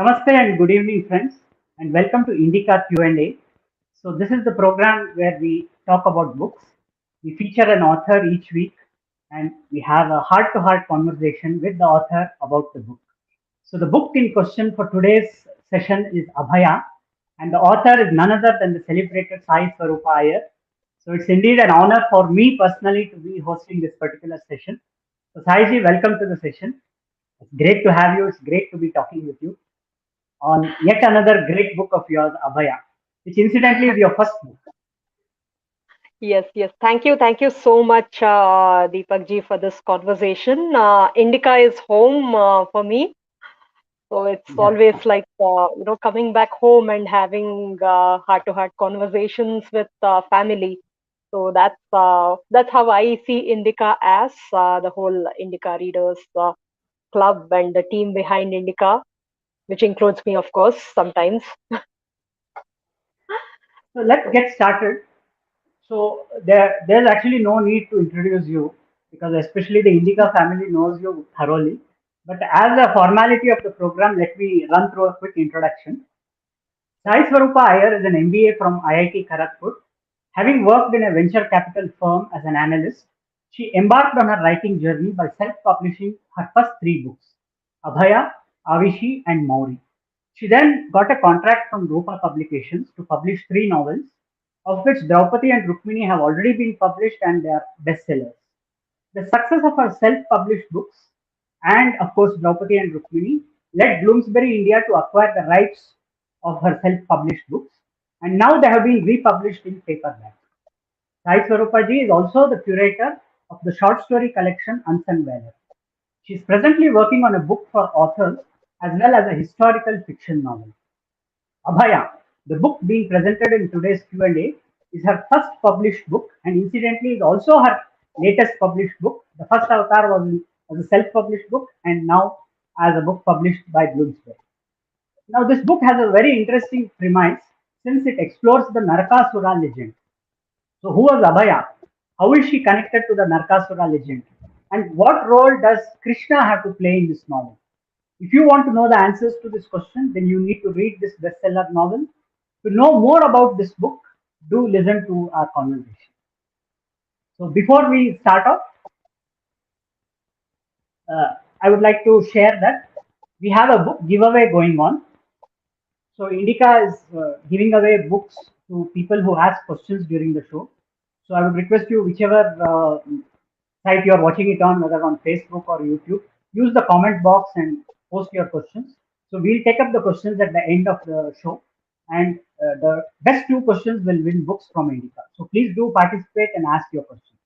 Namaste and good evening, friends, and welcome to Indica Q&A. So this is the program where we talk about books. We feature an author each week, and we have a heart-to-heart conversation with the author about the book. So the book in question for today's session is Abhaya, and the author is none other than the celebrated Saiswaroopa Iyer. So it's indeed an honor for me personally to be hosting this particular session. So Saiji, welcome to the session. It's great to have you. It's great to be talking with you on yet another great book of yours, Abhaya, which incidentally is your first book. Yes. Thank you so much, Deepak ji, for this conversation. Indica is home for me, so it's Yeah. always like coming back home and having heart-to-heart conversations with family. So that's how I see Indica as the whole Indica Readers Club and the team behind Indica, which includes me, of course, sometimes. So let's get started. So there's actually no need to introduce you because especially the Indica family knows you thoroughly. But as a formality of the program, let me run through a quick introduction. Sai Swarupa Iyer is an MBA from IIT Kharagpur. Having worked in a venture capital firm as an analyst, she embarked on her writing journey by self-publishing her first three books, Abhaya, Avishi, and Mauri. She then got a contract from Rupa Publications to publish three novels, of which Draupadi and Rukmini have already been published and they are bestsellers. The success of her self-published books and, of course, Draupadi and Rukmini led Bloomsbury India to acquire the rights of her self-published books, and now they have been republished in paperback. Sai Swarupaji is also the curator of the short story collection Unsung Valor. She is presently working on a book for authors as well as a historical fiction novel. Abhaya, the book being presented in today's Q&A, is her first published book and incidentally is also her latest published book. The first avatar was a self-published book and now as a book published by Bloomsbury. Now this book has a very interesting premise since it explores the Narakasura legend. So who was Abhaya? How is she connected to the Narakasura legend? And what role does Krishna have to play in this novel? If you want to know the answers to this question, then you need to read this bestseller novel. To know more about this book, do listen to our conversation. So before we start off, I would like to share that we have a book giveaway going on. So Indica is giving away books to people who ask questions during the show. So I would request you, whichever site you are watching it on, whether on Facebook or YouTube, use the comment box and post your questions. So we'll take up the questions at the end of the show, and the best two questions will win books from Indica. So please do participate and ask your questions.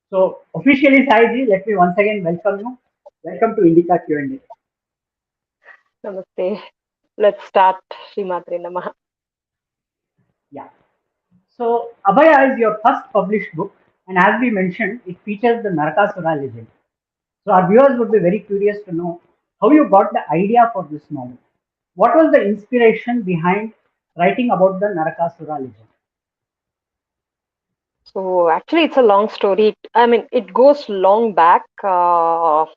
So officially, Saiji, let me once again welcome you. Welcome to Indica Q&A. Namaste. Let's start. Srimatre Namaha. Yeah. So Abhaya is your first published book, and as we mentioned, it features the Narakasura legend. So our viewers would be very curious to know how you got the idea for this novel. What was the inspiration behind writing about the Narakasura legend? So actually, it's a long story. I mean, it goes long back, back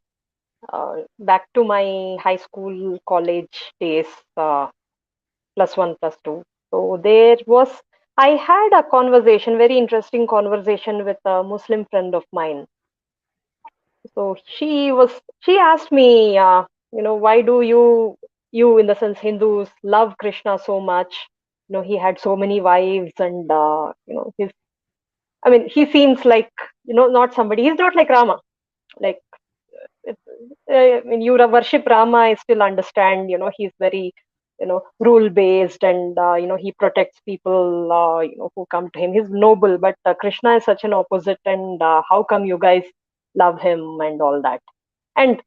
to my high school, college days, plus one, plus two. So there was, I had a conversation, very interesting conversation with a Muslim friend of mine. So she asked me, why do you in the sense Hindus love Krishna so much? He had so many wives and, I mean, he seems like, not somebody, he's not like Rama. Like, it's, when you worship Rama, I still understand, he's very, rule based and, he protects people, who come to him. He's noble, but Krishna is such an opposite. And how come you guys love him and all that? And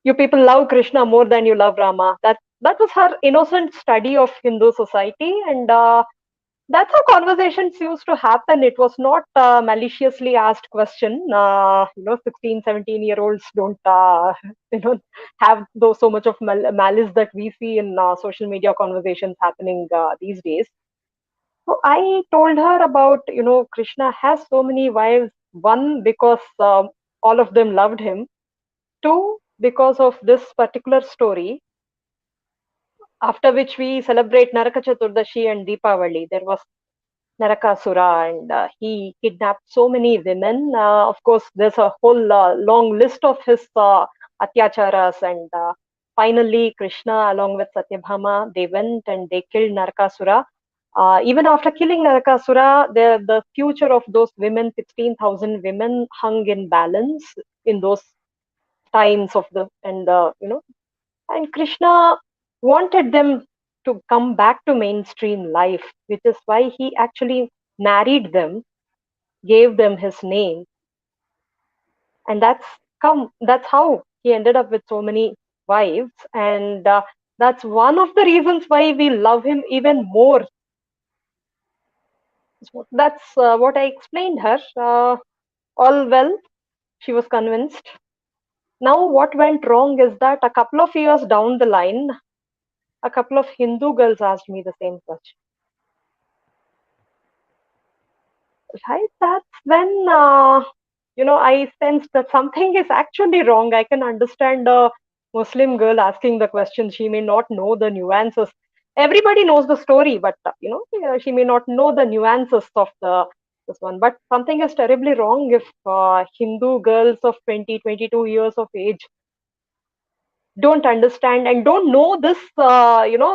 you people love Krishna more than you love Rama. That was her innocent study of Hindu society. And that's how conversations used to happen. It was not maliciously asked question. 16, 17-year-olds don't, you know, have those so much of malice that we see in social media conversations happening these days. So I told her about, Krishna has so many wives. One, because all of them loved him. Two, because of this particular story. after which we celebrate Naraka Chaturdashi and Deepavali. There was Narakasura, and he kidnapped so many women. Of course, there's a whole long list of his atyacharas, and finally, Krishna, along with Satyabhama, they went and they killed Narakasura. Even after killing Narakasura, the future of those women, 16,000 women, hung in balance in those times of the and and Krishna wanted them to come back to mainstream life, which is why he actually married them, gave them his name, and that's how he ended up with so many wives, and that's one of the reasons why we love him even more. So that's what I explained her. All well, she was convinced. Now, what went wrong is that a couple of years down the line, a couple of Hindu girls asked me the same question. Right? That's when I sensed that something is actually wrong. I can understand a Muslim girl asking the question. She may not know the nuances. Everybody knows the story, but she may not know the nuances of the this one. But something is terribly wrong if Hindu girls of 20, 22 years of age don't understand and don't know this,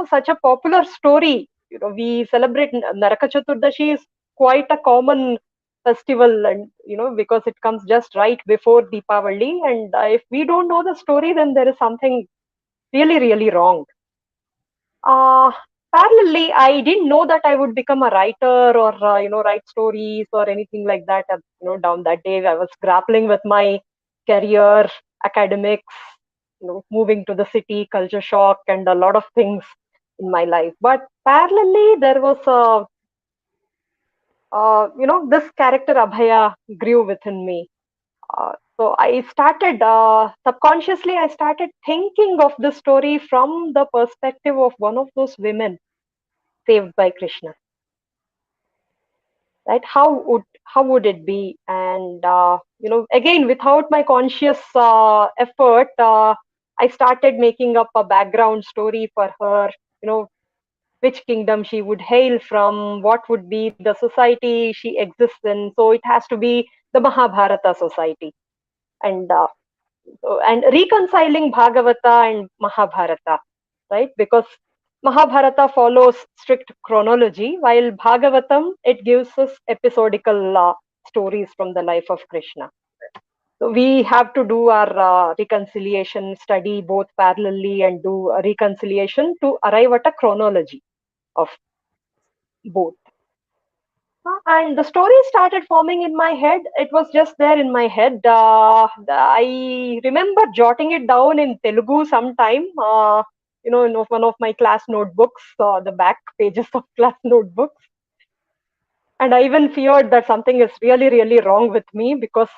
such a popular story. We celebrate Naraka Chaturdashi is quite a common festival, and because it comes just right before Deepavali, and if we don't know the story, then there is something really, really wrong. uh, Parallelly, I didn't know that I would become a writer or write stories or anything like that. Down that day I was grappling with my career, academics, moving to the city, culture shock, and a lot of things in my life. But parallelly, there was this character Abhaya grew within me. So I started subconsciously, I started thinking of the story from the perspective of one of those women saved by Krishna. Right? How would it be? And again, without my conscious effort, I started making up a background story for her. You know, which kingdom she would hail from, what would be the society she exists in. So it has to be the Mahabharata society, and reconciling Bhagavata and Mahabharata, right? Because Mahabharata follows strict chronology, while Bhagavatam, it gives us episodical stories from the life of Krishna. So we have to do our reconciliation study both parallelly and do a reconciliation to arrive at a chronology of both. And the story started forming in my head. It was just there in my head. I remember jotting it down in Telugu sometime, in one of my class notebooks, the back pages of class notebooks. And I even feared that something is really, really wrong with me because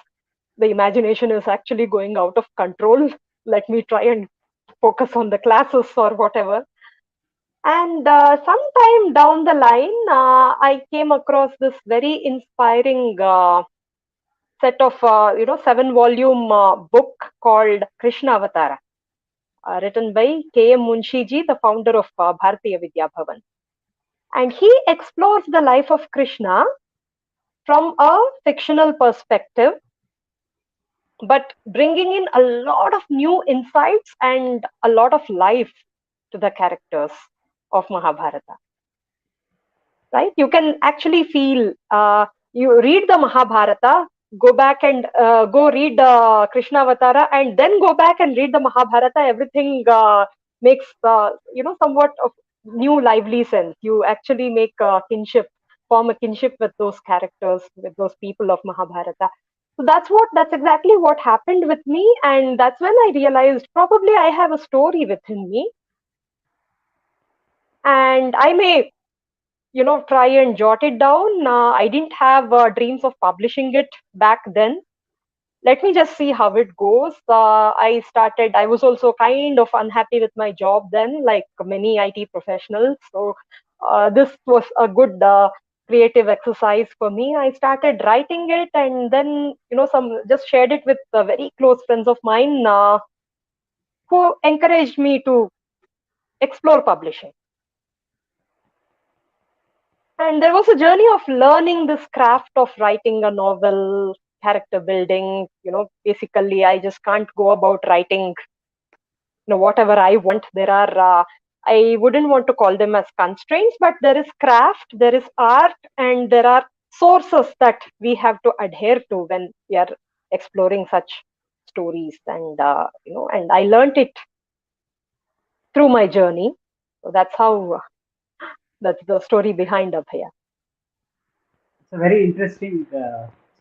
the imagination is actually going out of control. Let me try and focus on the classes or whatever. And sometime down the line, I came across this very inspiring set of 7-volume book called Krishna Avatara, written by K.M. Munshiji, the founder of Bharatiya Vidya Bhavan. And he explores the life of Krishna from a fictional perspective, but bringing in a lot of new insights and a lot of life to the characters of Mahabharata. Right? You can actually feel, you read the Mahabharata, go back and go read Krishna Avatara, and then go back and read the Mahabharata. Everything makes, somewhat of new lively sense. You actually make kinship, form a kinship with those characters, with those people of Mahabharata. So that's exactly what happened with me. And that's when I realized probably I have a story within me. And I may try and jot it down. I didn't have dreams of publishing it back then. Let me just see how it goes. I was also kind of unhappy with my job then, like many IT professionals. So this was a good creative exercise for me. I started writing it, and then some just shared it with very close friends of mine who encouraged me to explore publishing. And there was a journey of learning this craft of writing a novel, character building. Basically, I just can't go about writing, whatever I want. There are, I wouldn't want to call them as constraints, but there is craft, there is art, and there are sources that we have to adhere to when we are exploring such stories. And I learned it through my journey. So that's how, that's the story behind Abhaya. It's a very interesting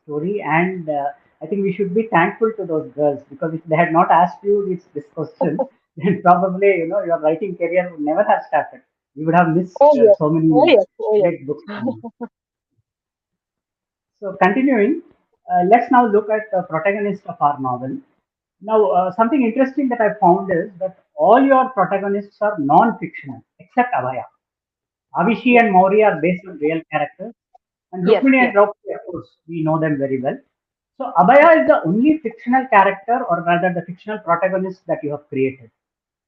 story, and I think we should be thankful to those girls, because if they had not asked you this question, then probably your writing career would never have started. You would have missed Oh yes, so oh many yes, oh yes. great books from you. So continuing, let's now look at the protagonist of our novel. Now, something interesting that I found is that all your protagonists are non-fictional except Abhaya. Avishi Yes, and Mauri are based on real characters, and yes, Rukmini and yes. Draupadi, of course, we know them very well. So Abhaya is the only fictional character, or rather the fictional protagonist that you have created.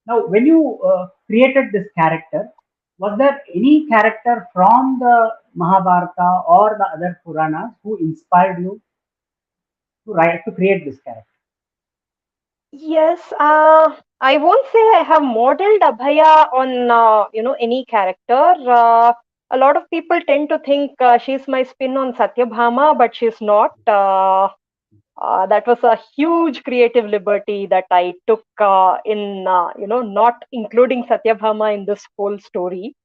Now, when you created this character, was there any character from the Mahabharata or the other Puranas who inspired you to write to create this character? Yes, I won't say I have modeled Abhaya on any character. A lot of people tend to think she's my spin on Satyabhama, but she's not. That was a huge creative liberty that I took in not including Satyabhama in this whole story.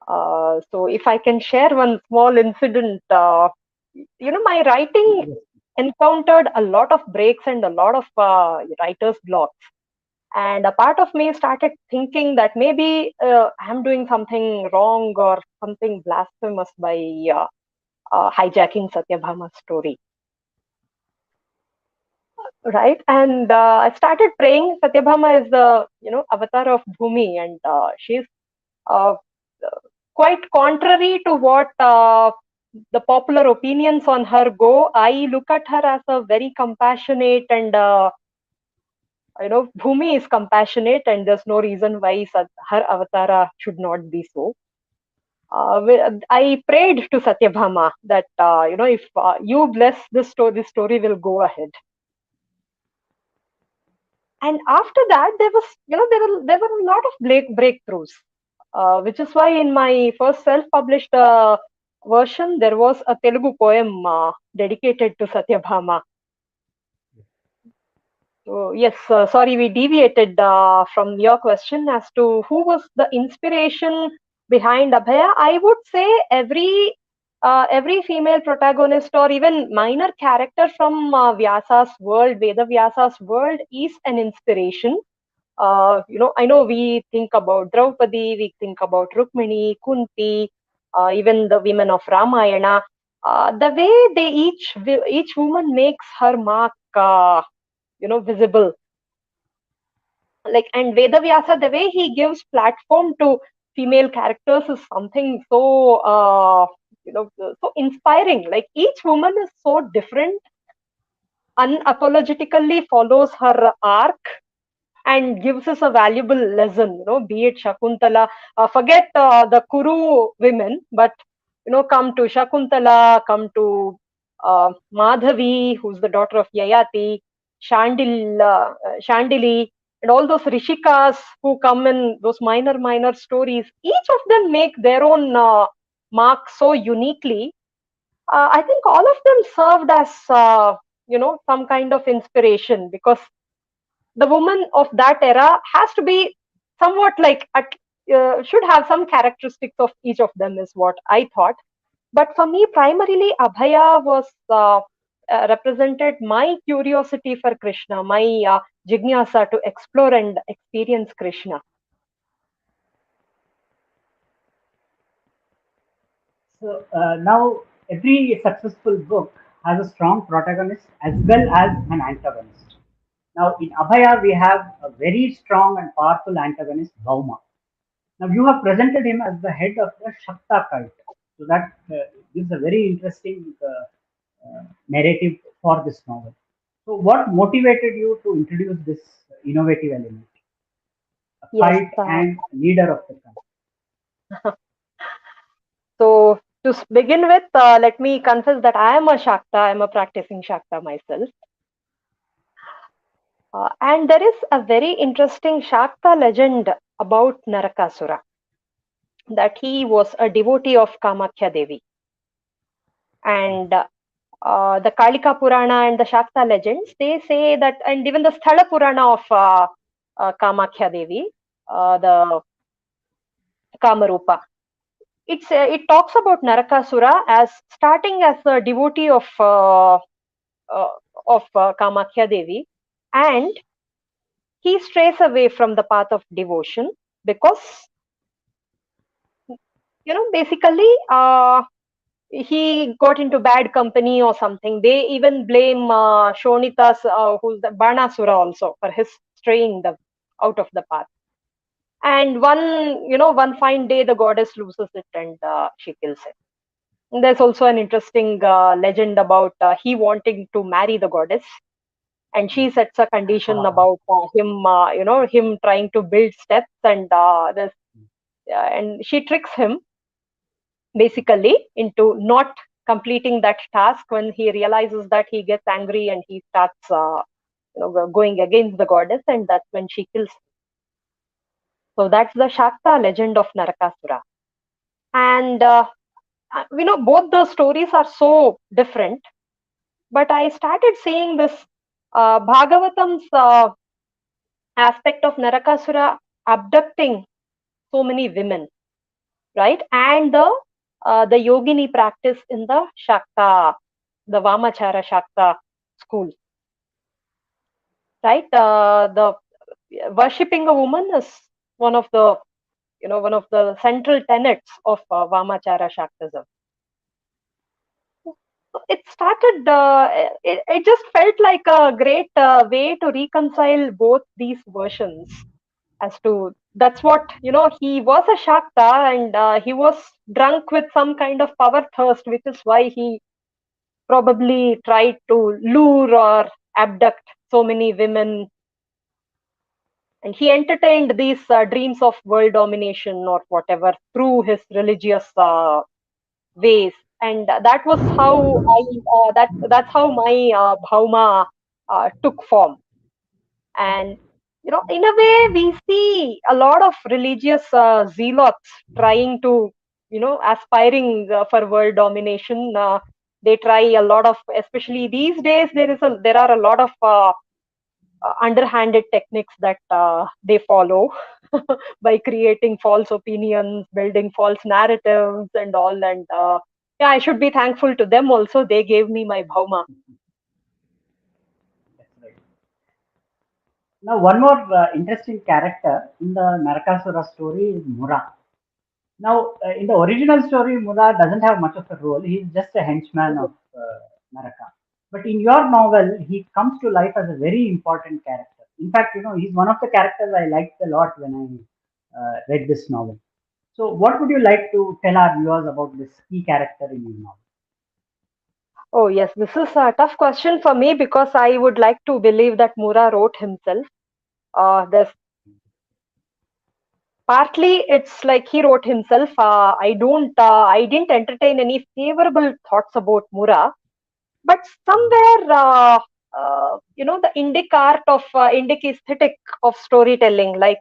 So if I can share one small incident, my writing Yes. encountered a lot of breaks and a lot of writer's blocks. And a part of me started thinking that maybe I'm doing something wrong or something blasphemous by hijacking Satyabhama's story, right? And I started praying. Satyabhama is the avatar of Bhumi, and she's uh, quite contrary to what the popular opinions on her go. I look at her as a very compassionate and Bhumi is compassionate, and there's no reason why her avatara should not be so. I prayed to Satyabhama that if you bless this story will go ahead. And after that, there was there were a lot of breakthroughs, which is why in my first self-published version there was a Telugu poem dedicated to Satyabhama. So yes, sorry, we deviated from your question as to who was the inspiration behind Abhaya. I would say every female protagonist or even minor character from Vyasa's world, Veda Vyasa's world, is an inspiration. I know we think about Draupadi, we think about Rukmini, Kunti, even the women of Ramayana. The way each woman makes her mark, visible, like, and Vedavyasa, the way he gives platform to female characters is something so so inspiring. Like, each woman is so different, unapologetically follows her arc, and gives us a valuable lesson. Be it Shakuntala, forget the Kuru women, but come to Shakuntala, come to Madhavi, who's the daughter of Yayati, Shandili, and all those Rishikas who come in those minor stories. Each of them make their own mark so uniquely. I think all of them served as some kind of inspiration, because the woman of that era has to be somewhat like should have some characteristics of each of them, is what I thought. But for me, primarily, Abhaya was represented my curiosity for Krishna, my jignasa to explore and experience Krishna. So now every successful book has a strong protagonist as well as an antagonist. Now in Abhaya we have a very strong and powerful antagonist, Bhauma. Now you have presented him as the head of the Shakta cult. So that gives a very interesting narrative for this novel. So what motivated you to introduce this innovative element? a Yes. fight and leader of the country. So to begin with, let me confess that I am a Shakta. I am a practicing Shakta myself. And there is a very interesting Shakta legend about Narakasura, that he was a devotee of Kamakhya Devi. And the Kalika Purana and the Shakta legends, they say that, and even the Sthala Purana of Kamakhya Devi, the Kamarupa, it talks about Narakasura as starting as a devotee uh, of Kamakhya Devi, and he strays away from the path of devotion because, basically, he got into bad company or something. They even blame Shonita's, who's the Banasura, also for his straying the out of the path. And one fine day, the goddess loses it and she kills it. And there's also an interesting legend about he wanting to marry the goddess, and she sets a condition about him trying to build steps, and and she tricks him basically into not completing that task. When he realizes that, he gets angry and he starts going against the goddess, and that's when she kills him. So that's the Shakta legend of Narakasura. And both the stories are so different, but I started seeing this Bhagavatam's aspect of Narakasura abducting so many women, right? And the yogini practice in the Shakta, the Vamachara Shakta school, right? The worshipping a woman is one of the one of the central tenets of Vamachara Shaktism. It started. It just felt like a great way to reconcile both these versions. As to that's what he was a Shakta, and he was drunk with some kind of power thirst, which is why he probably tried to lure or abduct so many women, and he entertained these dreams of world domination or whatever through his religious ways. And that was how I that's how my bhauma took form. And in a way, we see a lot of religious zealots trying to aspiring for world domination. They try a lot of, especially these days, there are a lot of underhanded techniques that they follow by creating false opinions, building false narratives and all. And yeah, I should be thankful to them also. They gave me my bhauma. That's right. Now, one more interesting character in the Narakasura story is Mura. Now, in the original story, Mura doesn't have much of a role. He's just a henchman of Naraka. But in your novel, he comes to life as a very important character. In fact, he's one of the characters I liked a lot when I read this novel. So, what would you like to tell our viewers about this key character in your novel? Oh yes, this is a tough question for me because I would like to believe that Mura wrote himself. There's partly it's like he wrote himself. I didn't entertain any favorable thoughts about Mura, but somewhere the Indic art of Indic aesthetic of storytelling, like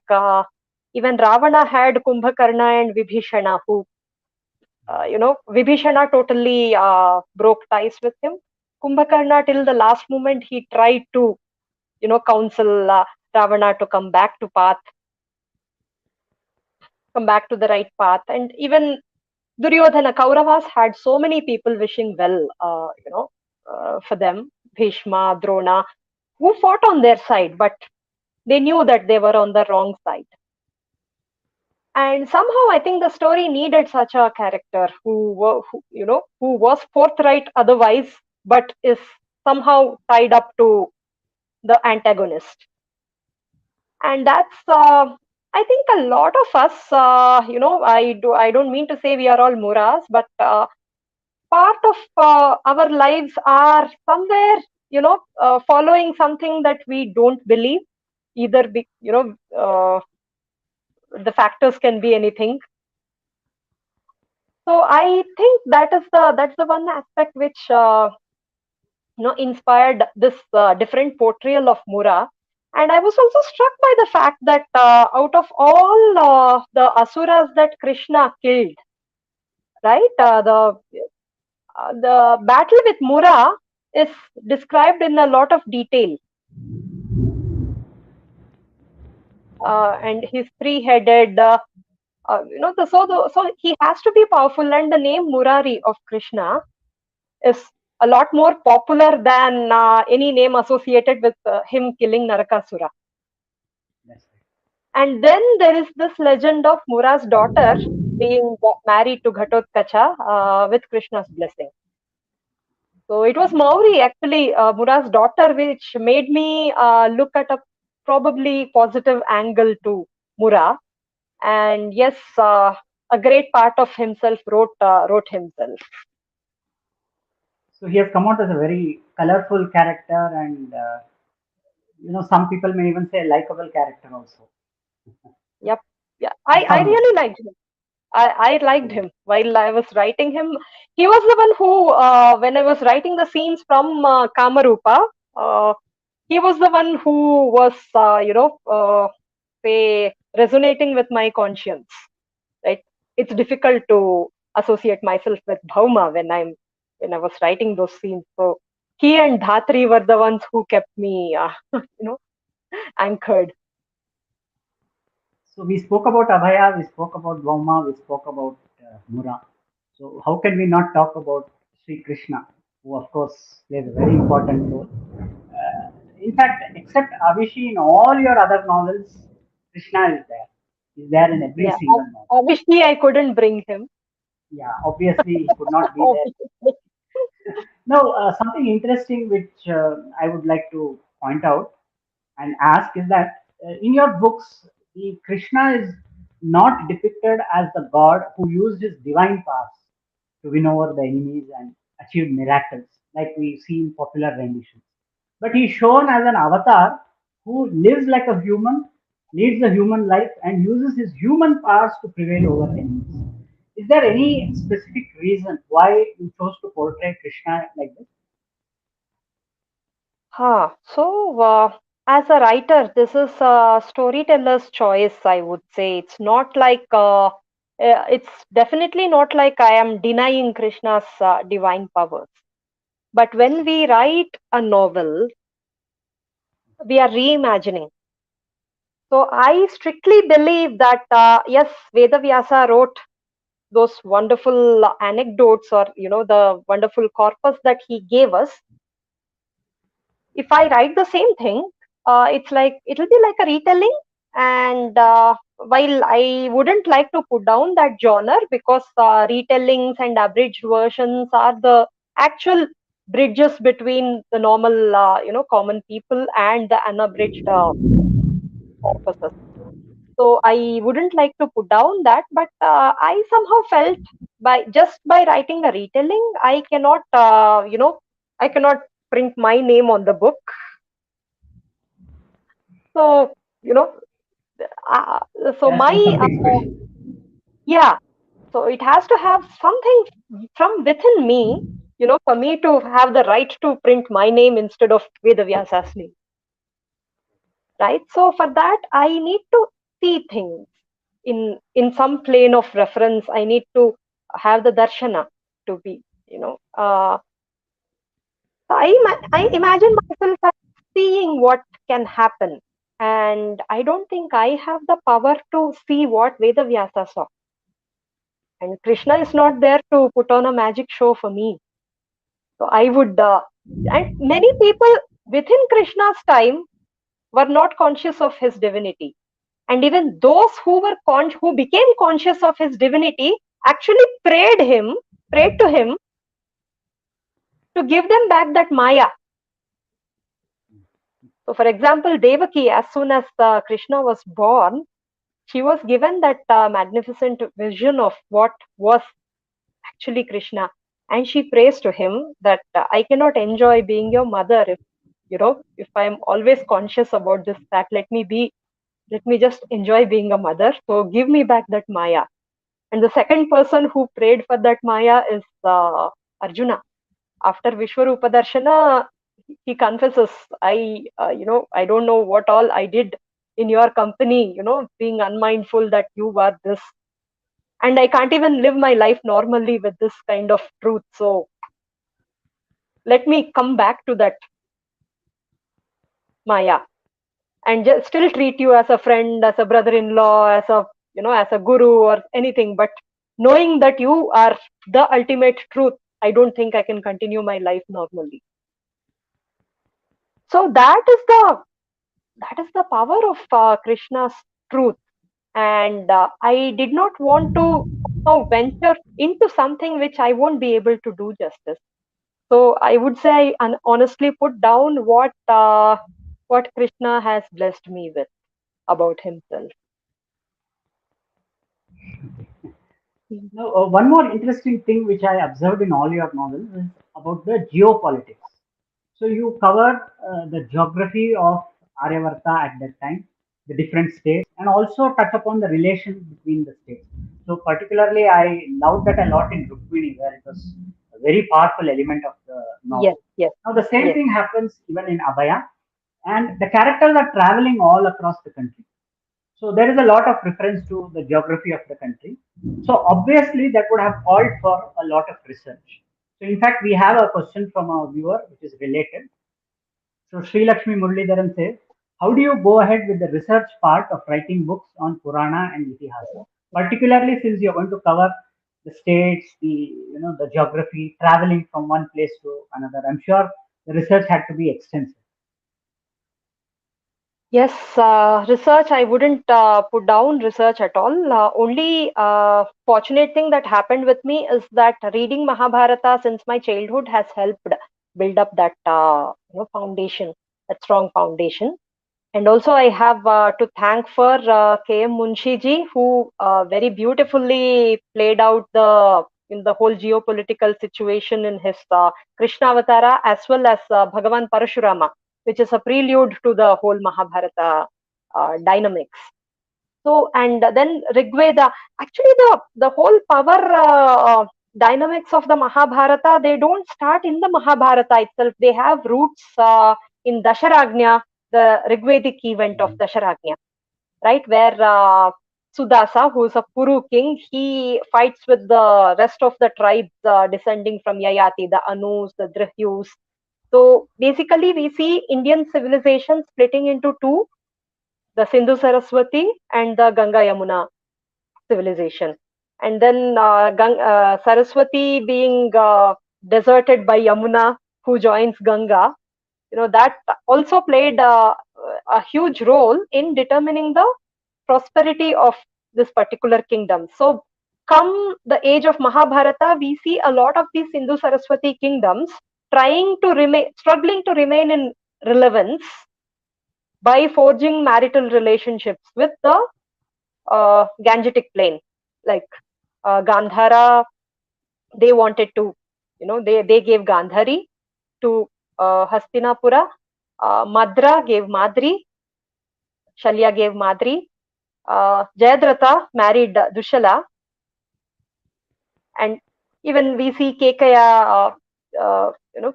even Ravana had Kumbhakarna and Vibhishana, who Vibhishana totally broke ties with him. Kumbhakarna, till the last moment, he tried to counsel Ravana to come back to the right path. And even Duryodhana, Kauravas had so many people wishing well, for them. Bhishma, Drona, who fought on their side, but they knew that they were on the wrong side. And somehow, I think the story needed such a character who was forthright otherwise, but is somehow tied up to the antagonist. And that's I think a lot of us, I don't mean to say we are all Muras, but part of our lives are somewhere following something that we don't believe, either the factors can be anything. So I think that's the one aspect which inspired this different portrayal of Mura. And I was also struck by the fact that out of all the asuras that Krishna killed, right, the battle with Mura is described in a lot of detail. And he's three-headed. So he has to be powerful, and the name Murari of Krishna is a lot more popular than any name associated with him killing Narakasura. That's right. And then there is this legend of Mura's daughter being married to Ghatotkacha with Krishna's blessing. So it was Mauri, actually, Mura's daughter, which made me look at a probably positive angle to Mura. And yes, a great part of himself wrote himself. So he has come out as a very colorful character, and some people may even say likable character also. Yep. Yeah. In I some way. really liked him. I liked him while I was writing him. He was the one who, when I was writing the scenes from Kamarupa, uh, he was the one who was, say, resonating with my conscience. Right? It's difficult to associate myself with Bhauma when I was writing those scenes. So he and Dhatri were the ones who kept me, anchored. So we spoke about Abhaya, we spoke about Vauma, we spoke about Mura. So how can we not talk about Sri Krishna, who of course plays a very important role? In fact, except Avishi, in all your other novels, Krishna is there. He's there in every Yeah. single novel. Obviously, I couldn't bring him. Yeah, obviously he could not be there. Obviously. Now, something interesting which I would like to point out and ask is that in your books, the Krishna is not depicted as the god who used his divine powers to win over the enemies and achieve miracles like we see in popular renditions. But he's shown as an avatar who lives like a human, leads a human life, and uses his human powers to prevail over enemies. Is there any specific reason why you chose to portray Krishna like this? As a writer, this is a storyteller's choice, I would say. It's not like, it's definitely not like I am denying Krishna's divine powers. But when we write a novel, we are reimagining. So I strictly believe that, yes, Vedavyasa wrote those wonderful anecdotes, or, the wonderful corpus that he gave us. If I write the same thing, it'll be like a retelling. And while I wouldn't like to put down that genre, because retellings and abridged versions are the actual bridges between the normal, common people and the unabridged officers. So I wouldn't like to put down that, but I somehow felt by writing a retelling, I cannot print my name on the book. So, you know, uh, so There has to be my, something special. yeah, so it has to have something from within me, for me to have the right to print my name instead of Vedavyasa's name, right? So for that, I need to see things in some plane of reference. I need to have the darshana to be, so I imagine myself as seeing what can happen. And I don't think I have the power to see what Vedavyasa saw. And Krishna is not there to put on a magic show for me. So I would, and many people within Krishna's time were not conscious of his divinity. And even those who became conscious of his divinity actually prayed to him to give them back that Maya. So, for example, Devaki, as soon as Krishna was born, she was given that magnificent vision of what was actually Krishna. And she prays to him that I cannot enjoy being your mother if I'm always conscious about this, that let me be. Let me just enjoy being a mother. So give me back that Maya. And the second person who prayed for that Maya is Arjuna. After Vishwarupa Darshana, he confesses, I don't know what all I did in your company, being unmindful that you are this. And I can't even live my life normally with this kind of truth. So let me come back to that Maya and just still treat you as a friend, as a brother-in-law, as a guru or anything. But knowing that you are the ultimate truth, I don't think I can continue my life normally. So that is the power of Krishna's truth. And I did not want to now venture into something which I won't be able to do justice. So I would say I honestly put down what Krishna has blessed me with about himself. Now, one more interesting thing which I observed in all your novels is about the geopolitics. So you cover the geography of Aryavarta at that time, the different states, and also touch upon the relation between the states. So particularly, I loved that a lot in Rukmini, where it was a very powerful element of the Yes, novel. yes, Now the same yes. thing happens even in Abhaya, and the characters are traveling all across the country. So there is a lot of reference to the geography of the country. So obviously that would have called for a lot of research. So in fact, we have a question from a viewer which is related. So Sri Lakshmi Muralidharan says, how do you go ahead with the research part of writing books on Purana and Itihasa, particularly since you're going to cover the states, the geography, traveling from one place to another? I'm sure the research had to be extensive. Yes, research, I wouldn't put down research at all. Only fortunate thing that happened with me is that reading Mahabharata since my childhood has helped build up that foundation, that strong foundation. And also, I have to thank for K.M. Munshi ji, who very beautifully played out the whole geopolitical situation in his Krishna Avatara, as well as Bhagavan Parashurama, which is a prelude to the whole Mahabharata dynamics. So, and then Rigveda, actually, the whole power dynamics of the Mahabharata, they don't start in the Mahabharata itself. They have roots in Dasharagnya, the Rigvedic event of Dasharagnya, right? Where Sudasa, who is a Puru king, he fights with the rest of the tribes descending from Yayati, the Anus, the Drihyus. So basically, we see Indian civilization splitting into two, the Sindhu Saraswati and the Ganga Yamuna civilization. And then Saraswati being deserted by Yamuna, who joins Ganga, that also played a huge role in determining the prosperity of this particular kingdom. So, come the age of Mahabharata, we see a lot of these Sindhu Saraswati kingdoms struggling to remain in relevance by forging marital relationships with the Gangetic plain. Like Gandhara, they wanted to, they gave Gandhari to Hastinapura. Madra gave Madri. Shalya gave Madri. Jayadratha married Dushala. And even we see Kekaya,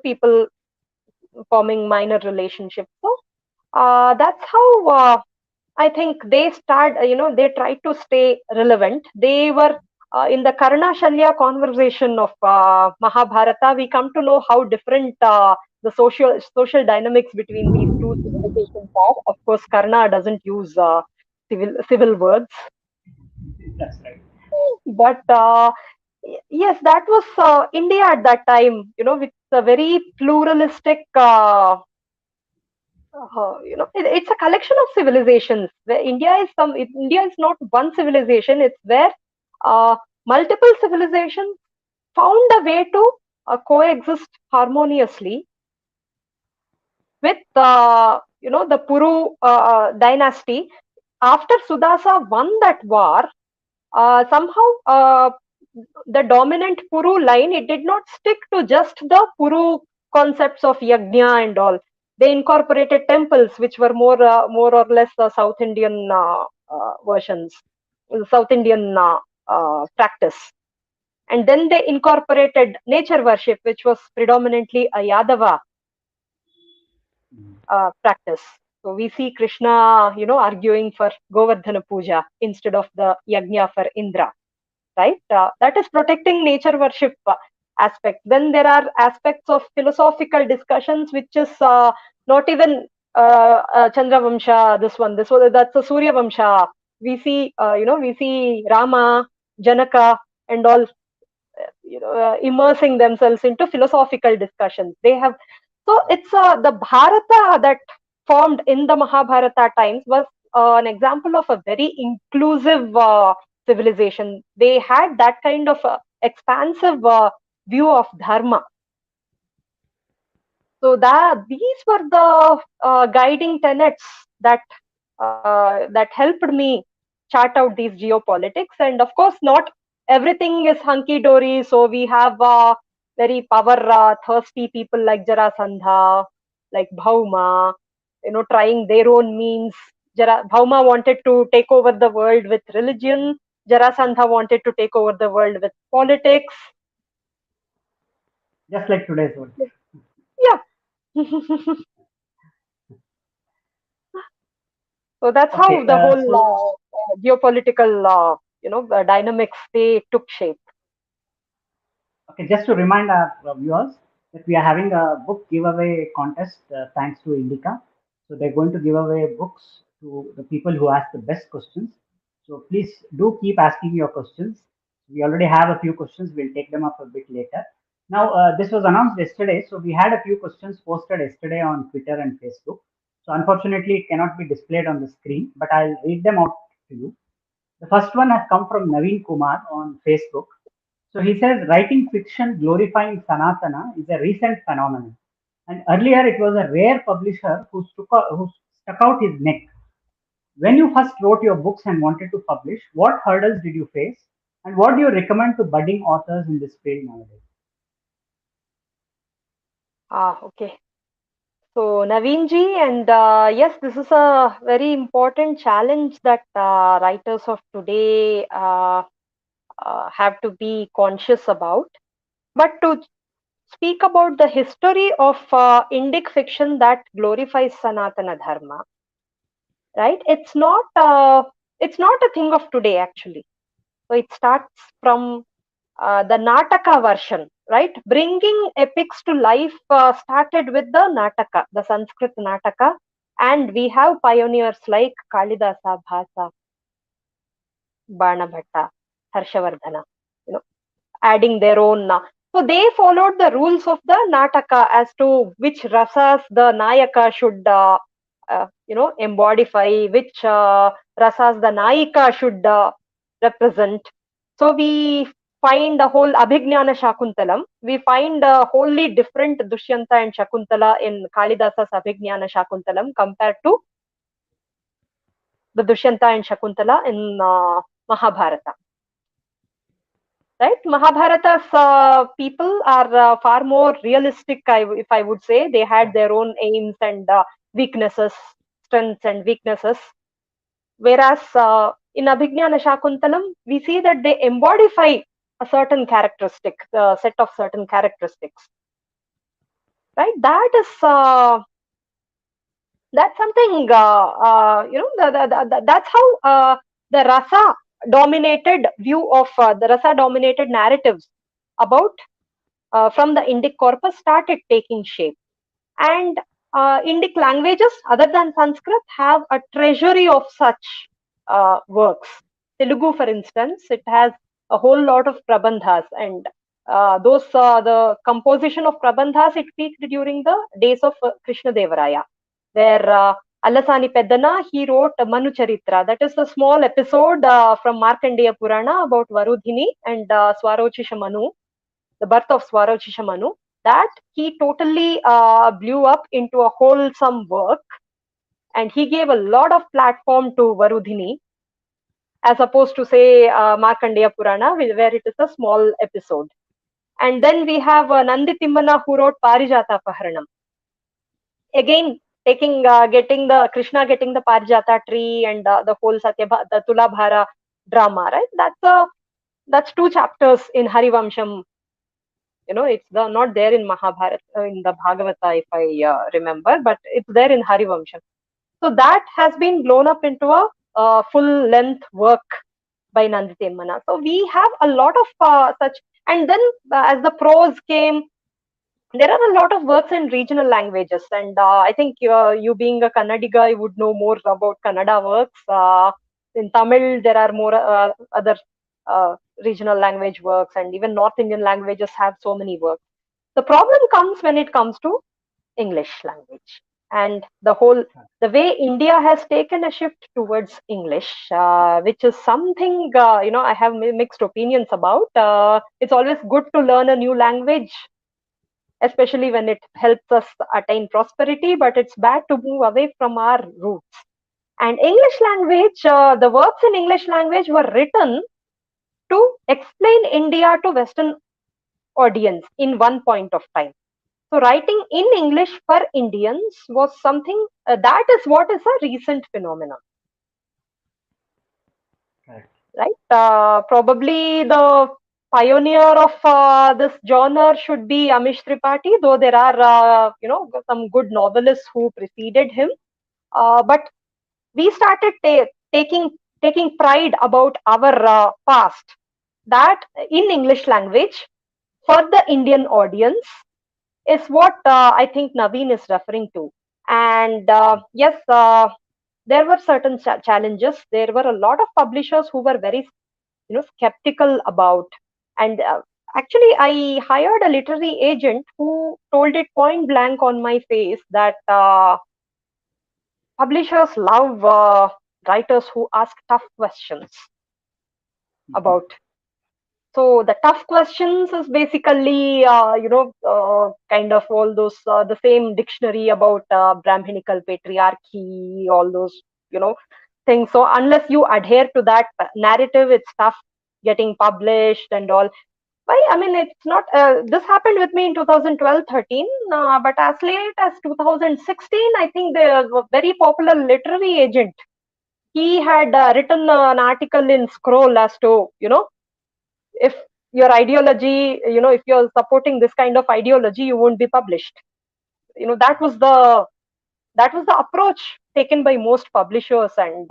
people forming minor relationships. So that's how I think they tried to stay relevant. They were in the Karna Shalya conversation of Mahabharata, we come to know how different the social dynamics between these two civilizations are. Of course, Karna doesn't use civil words, That's right. but yes, that was India at that time, with a very pluralistic it's a collection of civilizations where India is not one civilization. It's where multiple civilizations found a way to coexist harmoniously with the Puru dynasty. After Sudasa won that war, somehow the dominant Puru line, it did not stick to just the Puru concepts of yajna and all. They incorporated temples, which were more or less South Indian versions, South Indian practice. And then they incorporated nature worship, which was predominantly a Yadava practice. So we see Krishna, arguing for Govardhana Puja instead of the Yajna for Indra, right? That is protecting nature worship aspect. Then there are aspects of philosophical discussions, which is not even Chandra Vamsha. That's a Surya Vamsha. We see Rama, Janaka, and all immersing themselves into philosophical discussions. They have so it's the Bharata that formed in the Mahabharata times was an example of a very inclusive civilization. They had that kind of expansive view of dharma. So that these were the guiding tenets that helped me chart out these geopolitics. And of course, not everything is hunky dory. So we have very power thirsty people like Jarasandha, like Bhauma, trying their own means. Bhauma wanted to take over the world with religion. Jarasandha wanted to take over the world with politics. Just like today's world. Yeah. So that's how Okay, the whole so geopolitical, dynamics they took shape. okay, just to remind our viewers that we are having a book giveaway contest thanks to Indica. So they're going to give away books to the people who ask the best questions. So please do keep asking your questions. We already have a few questions. We'll take them up a bit later. Now, this was announced yesterday. So we had a few questions posted yesterday on Twitter and Facebook. So unfortunately, it cannot be displayed on the screen, but I'll read them out to you. The first one has come from Naveen Kumar on Facebook. So he says writing fiction glorifying Sanatana is a recent phenomenon. And earlier it was a rare publisher who stuck out his neck. When you first wrote your books and wanted to publish, what hurdles did you face? And what do you recommend to budding authors in this field nowadays? Okay. So Naveen ji, and yes, this is a very important challenge that writers of today have to be conscious about. But to speak about the history of Indic fiction that glorifies Sanatana Dharma, right? It's not a thing of today actually. So it starts from the Nataka version, right? Bringing epics to life started with the Nataka, the Sanskrit Nataka, and we have pioneers like Kalidasa, Bhasa, Banabhatta, Harshavardhana, adding their own. So they followed the rules of the Nataka as to which rasas the Nayaka should, embodify, which rasas the Nayika should represent. So we find the whole Abhignana Shakuntalam. We find a wholly different Dushyanta and Shakuntala in Kalidasa's Abhignana Shakuntalam compared to the Dushyanta and Shakuntala in Mahabharata. Right? Mahabharata's people are far more realistic, if I would say. They had their own aims and weaknesses, strengths and weaknesses. Whereas in Abhignana Shakuntalam, we see that they embodify a certain characteristic, the set of certain characteristics. Right? That's something, that's how the rasa dominated view of the rasa dominated narratives about from the Indic corpus started taking shape. And Indic languages, other than Sanskrit, have a treasury of such works. Telugu, for instance, it has a whole lot of prabandhas, and the composition of prabandhas, it peaked during the days of Krishna Devaraya, where Allasani Peddana, he wrote Manu Charitra. That is a small episode from Markandeya Purana about Varudhini and Swarochisha Manu, the birth of Swarochisha Manu, that he totally blew up into a wholesome work, and he gave a lot of platform to Varudhini, as opposed to say Markandeya Purana, where it is a small episode. And then we have Nandi Timmana, who wrote Parijata Paharanam. again taking getting the Krishna getting the Parijata tree and the whole the Tulabhara drama, right? That's two chapters in Harivamsham. It's not there in Mahabharata, in the Bhagavata, if I remember, but it's there in Harivamsham. So that has been blown up into a full length work by Nanditemmana. So we have a lot of such, and then as the prose came, there are a lot of works in regional languages, and I think you being a Kannadiga, you would know more about Kannada works. In Tamil, there are more other uh, regional language works, and even North Indian languages have so many works. The problem comes when it comes to English language and the way India has taken a shift towards English, which is something I have mixed opinions about. It's always good to learn a new language, especially when it helps us attain prosperity, but it's bad to move away from our roots. And English language, the works in English language were written to explain India to Western audience in one point of time. So writing in English for Indians was something that is what is a recent phenomenon, Correct. right? Probably the pioneer of this genre should be Amish Tripathi, though there are some good novelists who preceded him. But we started taking pride about our past, that in English language for the Indian audience is what I think Naveen is referring to. And yes, there were certain challenges. There were a lot of publishers who were very, skeptical about. And actually, I hired a literary agent who told it point blank on my face that publishers love writers who ask tough questions about. So the tough questions is basically, kind of all those, the same dictionary about Brahminical patriarchy, all those, you know, things. So unless you adhere to that narrative, it's tough getting published and all. Why? I mean, it's not, this happened with me in 2012-13, but as late as 2016, I think the very popular literary agent, he had written an article in Scroll as to, if your ideology, if you're supporting this kind of ideology, you won't be published. That was the approach taken by most publishers, and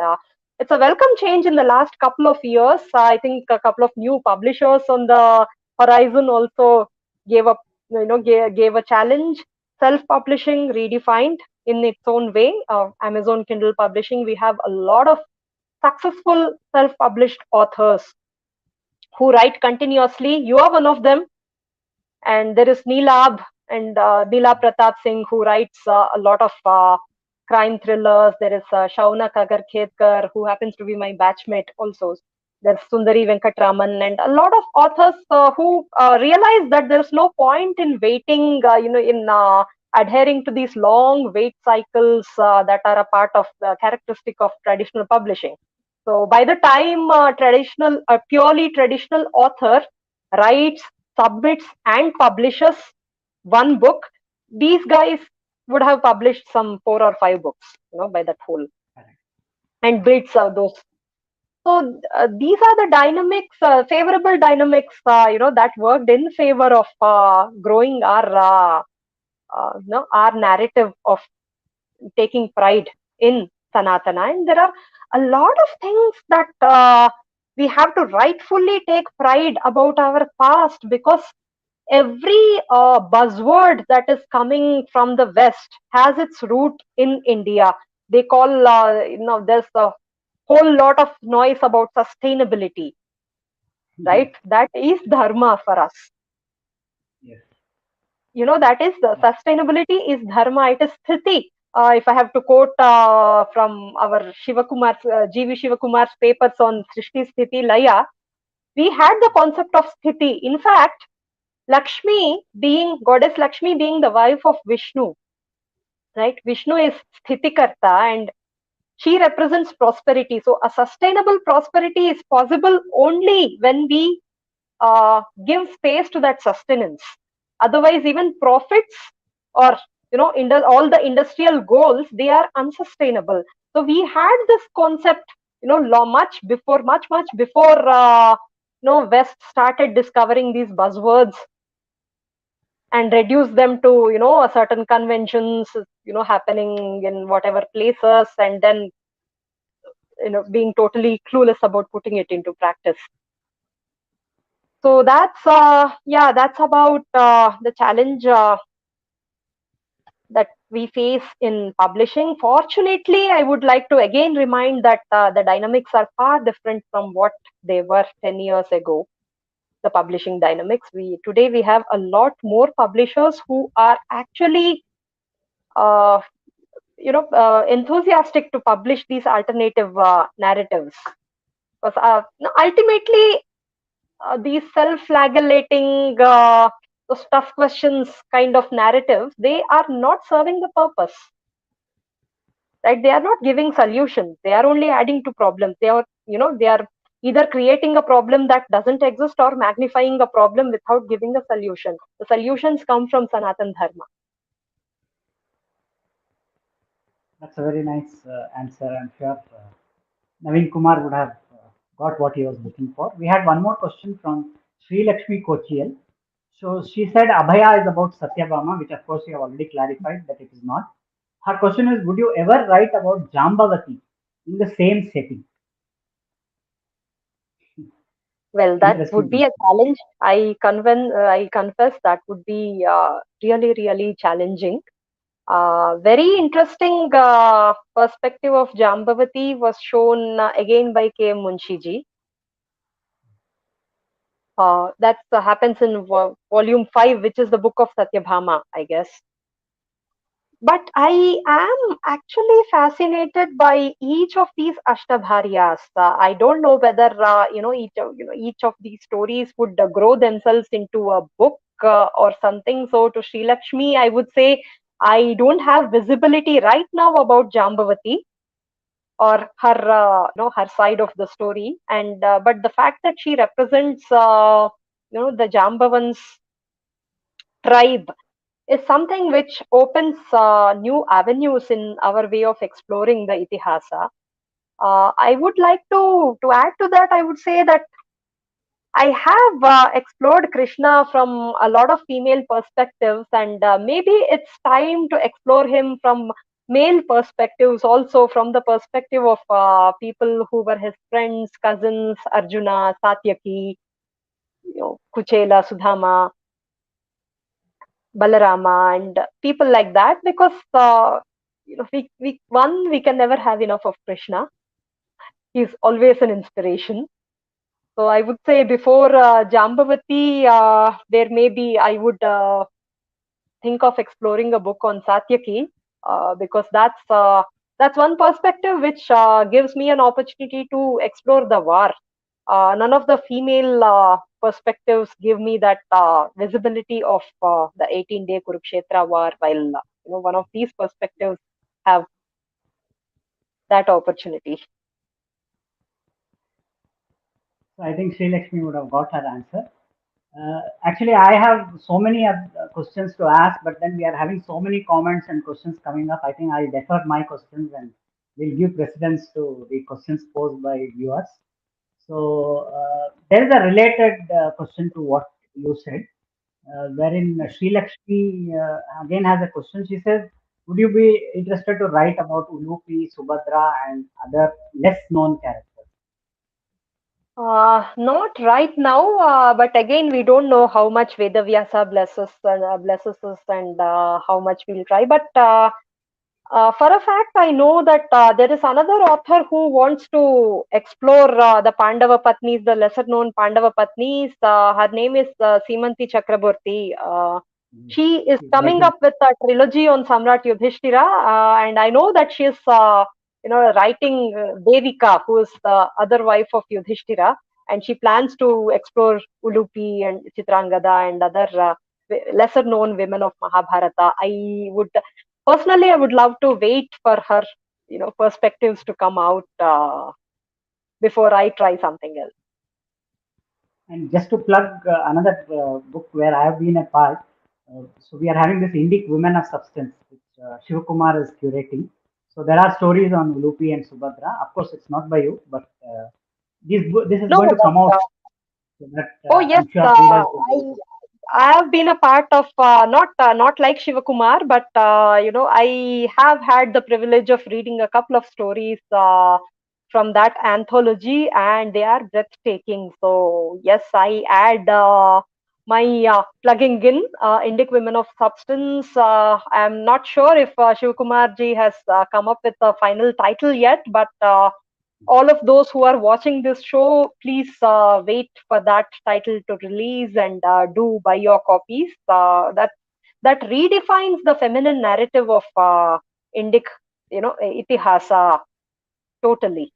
it's a welcome change in the last couple of years. I think a couple of new publishers on the horizon also gave up, gave a challenge. Self-publishing redefined in its own way. Amazon Kindle Publishing, we have a lot of successful self-published authors who write continuously. You are one of them, and there is Neelab and Neela Pratap Singh, who writes a lot of crime thrillers. There is Shaunak Agarkhetkar, who happens to be my batchmate also. There's Sundari Venkatraman and a lot of authors who realize that there's no point in waiting, in adhering to these long wait cycles that are a part of the characteristic of traditional publishing. So by the time purely traditional author writes, submits, and publishes one book, these guys would have published some 4 or 5 books, by that whole, Correct. and builds those. So these are the dynamics, favorable dynamics, that worked in favor of growing our narrative of taking pride in Sanatana. And there are a lot of things that we have to rightfully take pride about our past, because every buzzword that is coming from the West has its root in India. They call, there's a whole lot of noise about sustainability, right? That is dharma for us. Yes. That is the Yeah. sustainability is dharma. It is sthiti. If I have to quote from our GV Shivakumar's papers on Srishti, Sthiti, Laya, we had the concept of sthiti. In fact, goddess Lakshmi being the wife of Vishnu, right? Vishnu is sthitikarta, and she represents prosperity. So a sustainable prosperity is possible only when we give space to that sustenance. Otherwise, even profits, or all the industrial goals, they are unsustainable. So we had this concept, much before West started discovering these buzzwords and reduce them to a certain conventions happening in whatever places, and then being totally clueless about putting it into practice. So that's about the challenge that we face in publishing. Fortunately, I would like to again remind that the dynamics are far different from what they were 10 years ago. The publishing dynamics, we have a lot more publishers who are actually uh, enthusiastic to publish these alternative narratives, because ultimately these self-flagellating those tough questions kind of narratives, they are not serving the purpose, right? They are not giving solutions, they are only adding to problems. They are either creating a problem that doesn't exist or magnifying a problem without giving a solution. The solutions come from Sanatan Dharma. That's a very nice answer. I'm sure Naveen Kumar would have got what he was looking for. We had one more question from Sri Lakshmi Kochiel. So she said Abhaya is about Satyabhama, which of course you have already clarified that it is not. Her question is, would you ever write about Jambavati in the same setting? Well, that Interesting would be a question. challenge. I confess that would be really, really challenging. Very interesting perspective of Jambavati was shown again by K.M. Munshiji. That happens in volume 5, which is the book of Satyabhama, I guess. But I am actually fascinated by each of these Ashtabharyas. I don't know whether each of these stories would grow themselves into a book or something. So to Sri Lakshmi, I would say I don't have visibility right now about Jambavati or her her side of the story, and but the fact that she represents the Jambavans tribe is something which opens new avenues in our way of exploring the Itihasa. I would like to add to that. I would say that I have explored Krishna from a lot of female perspectives, and maybe it's time to explore him from male perspectives, also from the perspective of people who were his friends, cousins, Arjuna, Satyaki, Kuchela, Sudhama, Balarama, and people like that, because we can never have enough of Krishna. He's always an inspiration. So I would say before Jambavati, there may be I would think of exploring a book on Satyaki, because that's one perspective which gives me an opportunity to explore the war. None of the female perspectives give me that visibility of the 18-day Kurukshetra war, while one of these perspectives have that opportunity. So I think Sri Lakshmi would have got her answer. Actually, I have so many questions to ask, but then we are having so many comments and questions coming up. I think I'll defer my questions and we'll give precedence to the questions posed by viewers. So there is a related question to what you said, wherein Sri Lakshmi again has a question. She says, "Would you be interested to write about Ulupi, Subhadra, and other less known characters?" Not right now, but again, we don't know how much Vedavyasa blesses us, and how much we'll try. But for a fact, I know that there is another author who wants to explore the Pandava Patnis, the lesser known Pandava Patnis. Her name is Seemanti Chakraborty. She is She's coming writing. up with a trilogy on Samrat Yudhishthira, and I know that she is writing Devika, who is the other wife of Yudhishthira, and she plans to explore Ulupi and Chitrangada and other lesser known women of Mahabharata. Personally, I would love to wait for her, perspectives to come out before I try something else. And just to plug another book where I have been a part, So we are having this Indic Women of Substance, which Shivakumar is curating. So there are stories on Ulupi and Subhadra. Of course, it's not by you, but this is No, going to come but out so that oh yes, I'm sure readers will be. I have been a part of not like Shivakumar, but I have had the privilege of reading a couple of stories from that anthology, and they are breathtaking. So yes, I add my plugging in Indic Women of Substance. I'm not sure if Shivakumar ji has come up with a final title yet, but all of those who are watching this show, please wait for that title to release and do buy your copies. That redefines the feminine narrative of Indic, itihasa totally.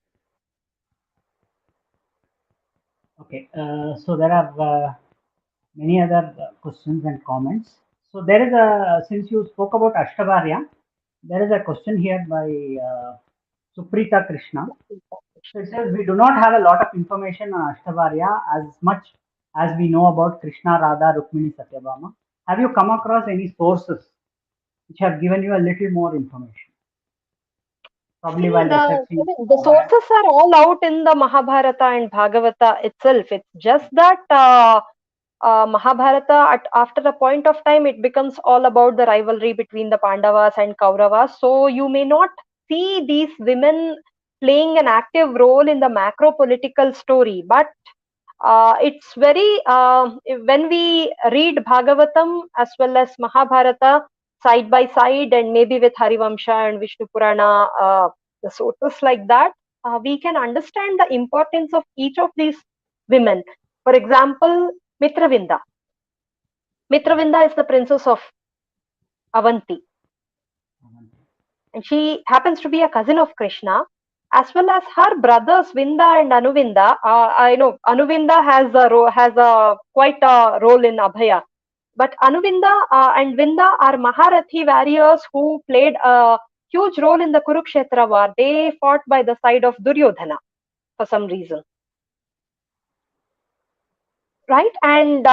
Okay, so there are many other questions and comments. So there is a, since you spoke about Ashtavarya, there is a question here by Suprita Krishna. So it says we do not have a lot of information on Ashtavarya as much as we know about Krishna, Radha, Rukmini, Satyabhama. Have you come across any sources which have given you a little more information? Probably See, while researching the Abhaya. sources are all out in the Mahabharata and Bhagavata itself. It's just that Mahabharata, after a point of time, it becomes all about the rivalry between the Pandavas and Kauravas. So you may not see these women playing an active role in the macro political story, but it's very when we read Bhagavatam as well as Mahabharata side by side, and maybe with Harivamsha and Vishnu Purana, the sources like that, we can understand the importance of each of these women. For example, Mitravinda. Mitravinda is the princess of Avanti, and she happens to be a cousin of Krishna, as well as her brothers Vinda and Anuvinda. I know Anuvinda has a quite a role in Abhaya, but Anuvinda and Vinda are Maharathi warriors who played a huge role in the Kurukshetra war. They fought by the side of Duryodhana for some reason, right? And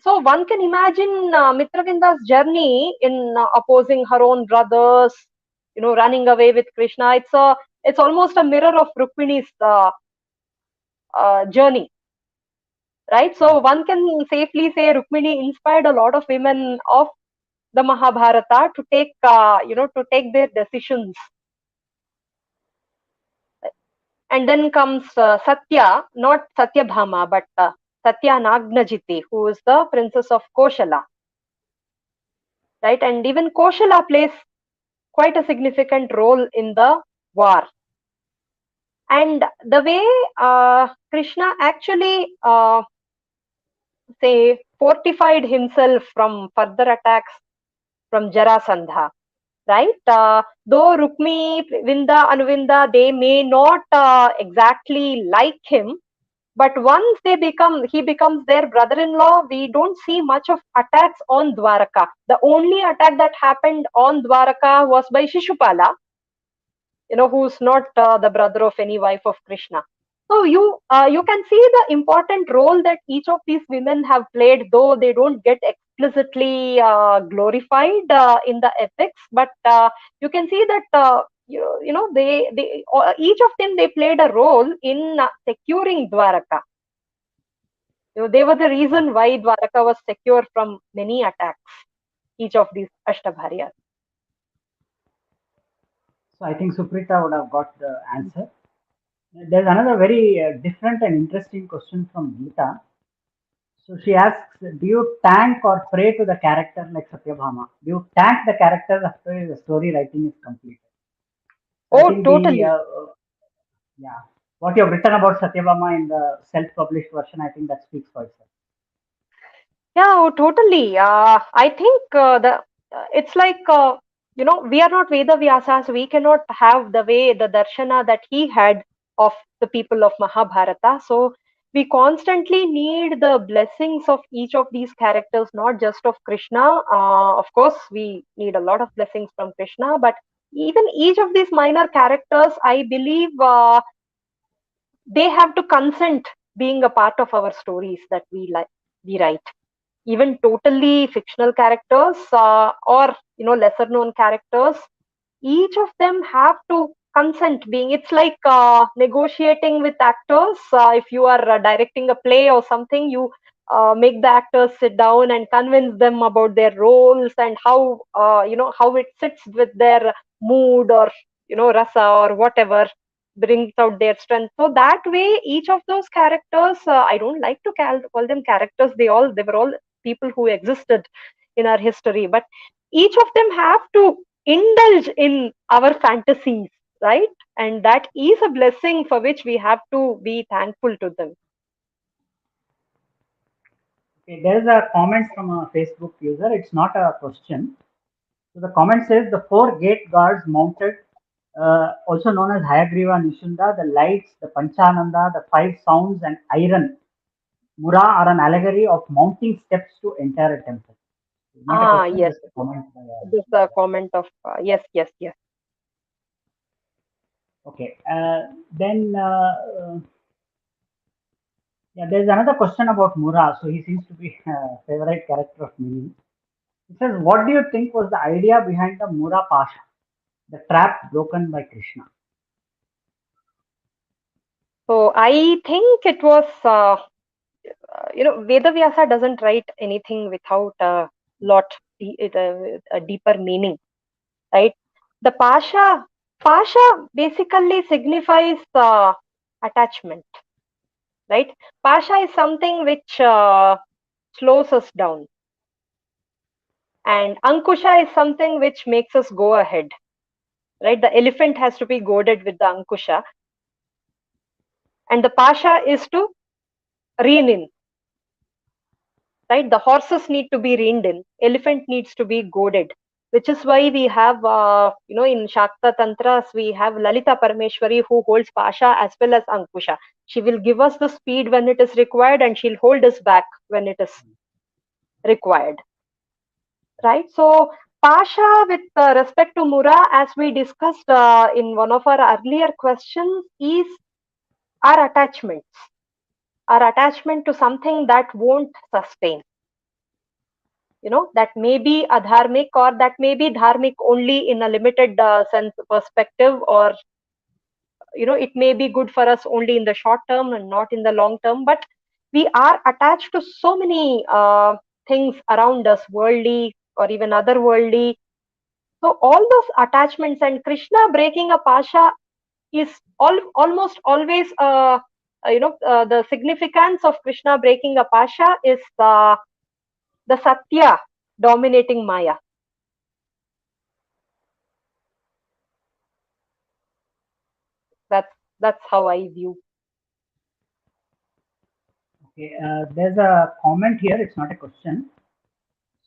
so one can imagine Mitravinda's journey in opposing her own brothers, running away with Krishna. It's almost a mirror of Rukmini's journey, right? So one can safely say Rukmini inspired a lot of women of the Mahabharata to take to take their decisions. And then comes Satya, not Satyabhama, but Satya Nagnajiti, who is the princess of Koshala, right? And even Koshala plays quite a significant role in the war. And the way Krishna actually say fortified himself from further attacks from Jarasandha, right? Though Rukmi, Vinda, Anuvinda, they may not exactly like him, but once he becomes their brother-in-law, we don't see much of attacks on Dwaraka. The only attack that happened on Dwaraka was by Shishupala, who's not the brother of any wife of Krishna. So you can see the important role that each of these women have played, though they don't get explicitly glorified in the epics. But you can see that they each of them they played a role in securing Dwaraka. They were the reason why Dwaraka was secure from many attacks. Each of these Ashtabharyas. So I think Suprita would have got the answer. There's another very different and interesting question from Geeta. So she asks, do you thank or pray to the character like Satyabhama? Do you thank the character after the story writing is completed? So I Oh, think totally. yeah, what you have written about Satyabhama in the self-published version, I think that speaks for itself. Yeah, oh, totally. I think the it's like we are not Veda Vyasas. We cannot have the darshana that he had of the people of Mahabharata. So we constantly need the blessings of each of these characters, not just of Krishna. Of course, we need a lot of blessings from Krishna, but even each of these minor characters, I believe they have to consent being a part of our stories that we write. even totally fictional characters, or lesser known characters, each of them have to consent. Being it's like negotiating with actors. If you are directing a play or something, you make the actors sit down and convince them about their roles and how it sits with their mood, or rasa, or whatever brings out their strength. So that way, each of those characters, I don't like to call them characters. They were all people who existed in our history, but each of them have to indulge in our fantasies, right? And that is a blessing for which we have to be thankful to them. Okay, there is a comment from a Facebook user. It's not a question. So the comment says the four gate guards mounted, also known as Hayagriva Nishunda, the lights, the Panchananda, the five sounds, and iron Mura are an allegory of mounting steps to enter a temple. Not a Ah, question, yes. just a comment. This is a comment of yes, yes, yes. Okay. Then, yeah, there's another question about Mura. So he seems to be a favorite character of many. He says, what do you think was the idea behind the Mura Pasha, the trap broken by Krishna? So I think it was Vedavyasa doesn't write anything without a lot a deeper meaning, right? The pasha basically signifies attachment, right? Pasha is something which slows us down, and Ankusha is something which makes us go ahead, right? The elephant has to be goaded with the Ankusha, and the Pasha is to rein in, right? The horses need to be reined in, elephant needs to be goaded, which is why we have, in Shakta Tantras, we have Lalita Parameshwari who holds Pasha as well as Ankusha. She will give us the speed when it is required, and she'll hold us back when it is required, right? So, Pasha, with respect to Mura, as we discussed in one of our earlier questions, is our attachment to something that won't sustain, that may be adharmic, or that may be dharmic only in a limited sense perspective, or it may be good for us only in the short term and not in the long term, but we are attached to so many things around us, worldly or even otherworldly. So all those attachments, and Krishna breaking a pasha is almost always the significance of Krishna breaking a pasha is the satya dominating maya. That's how I view. Okay. There's a comment here. It's not a question.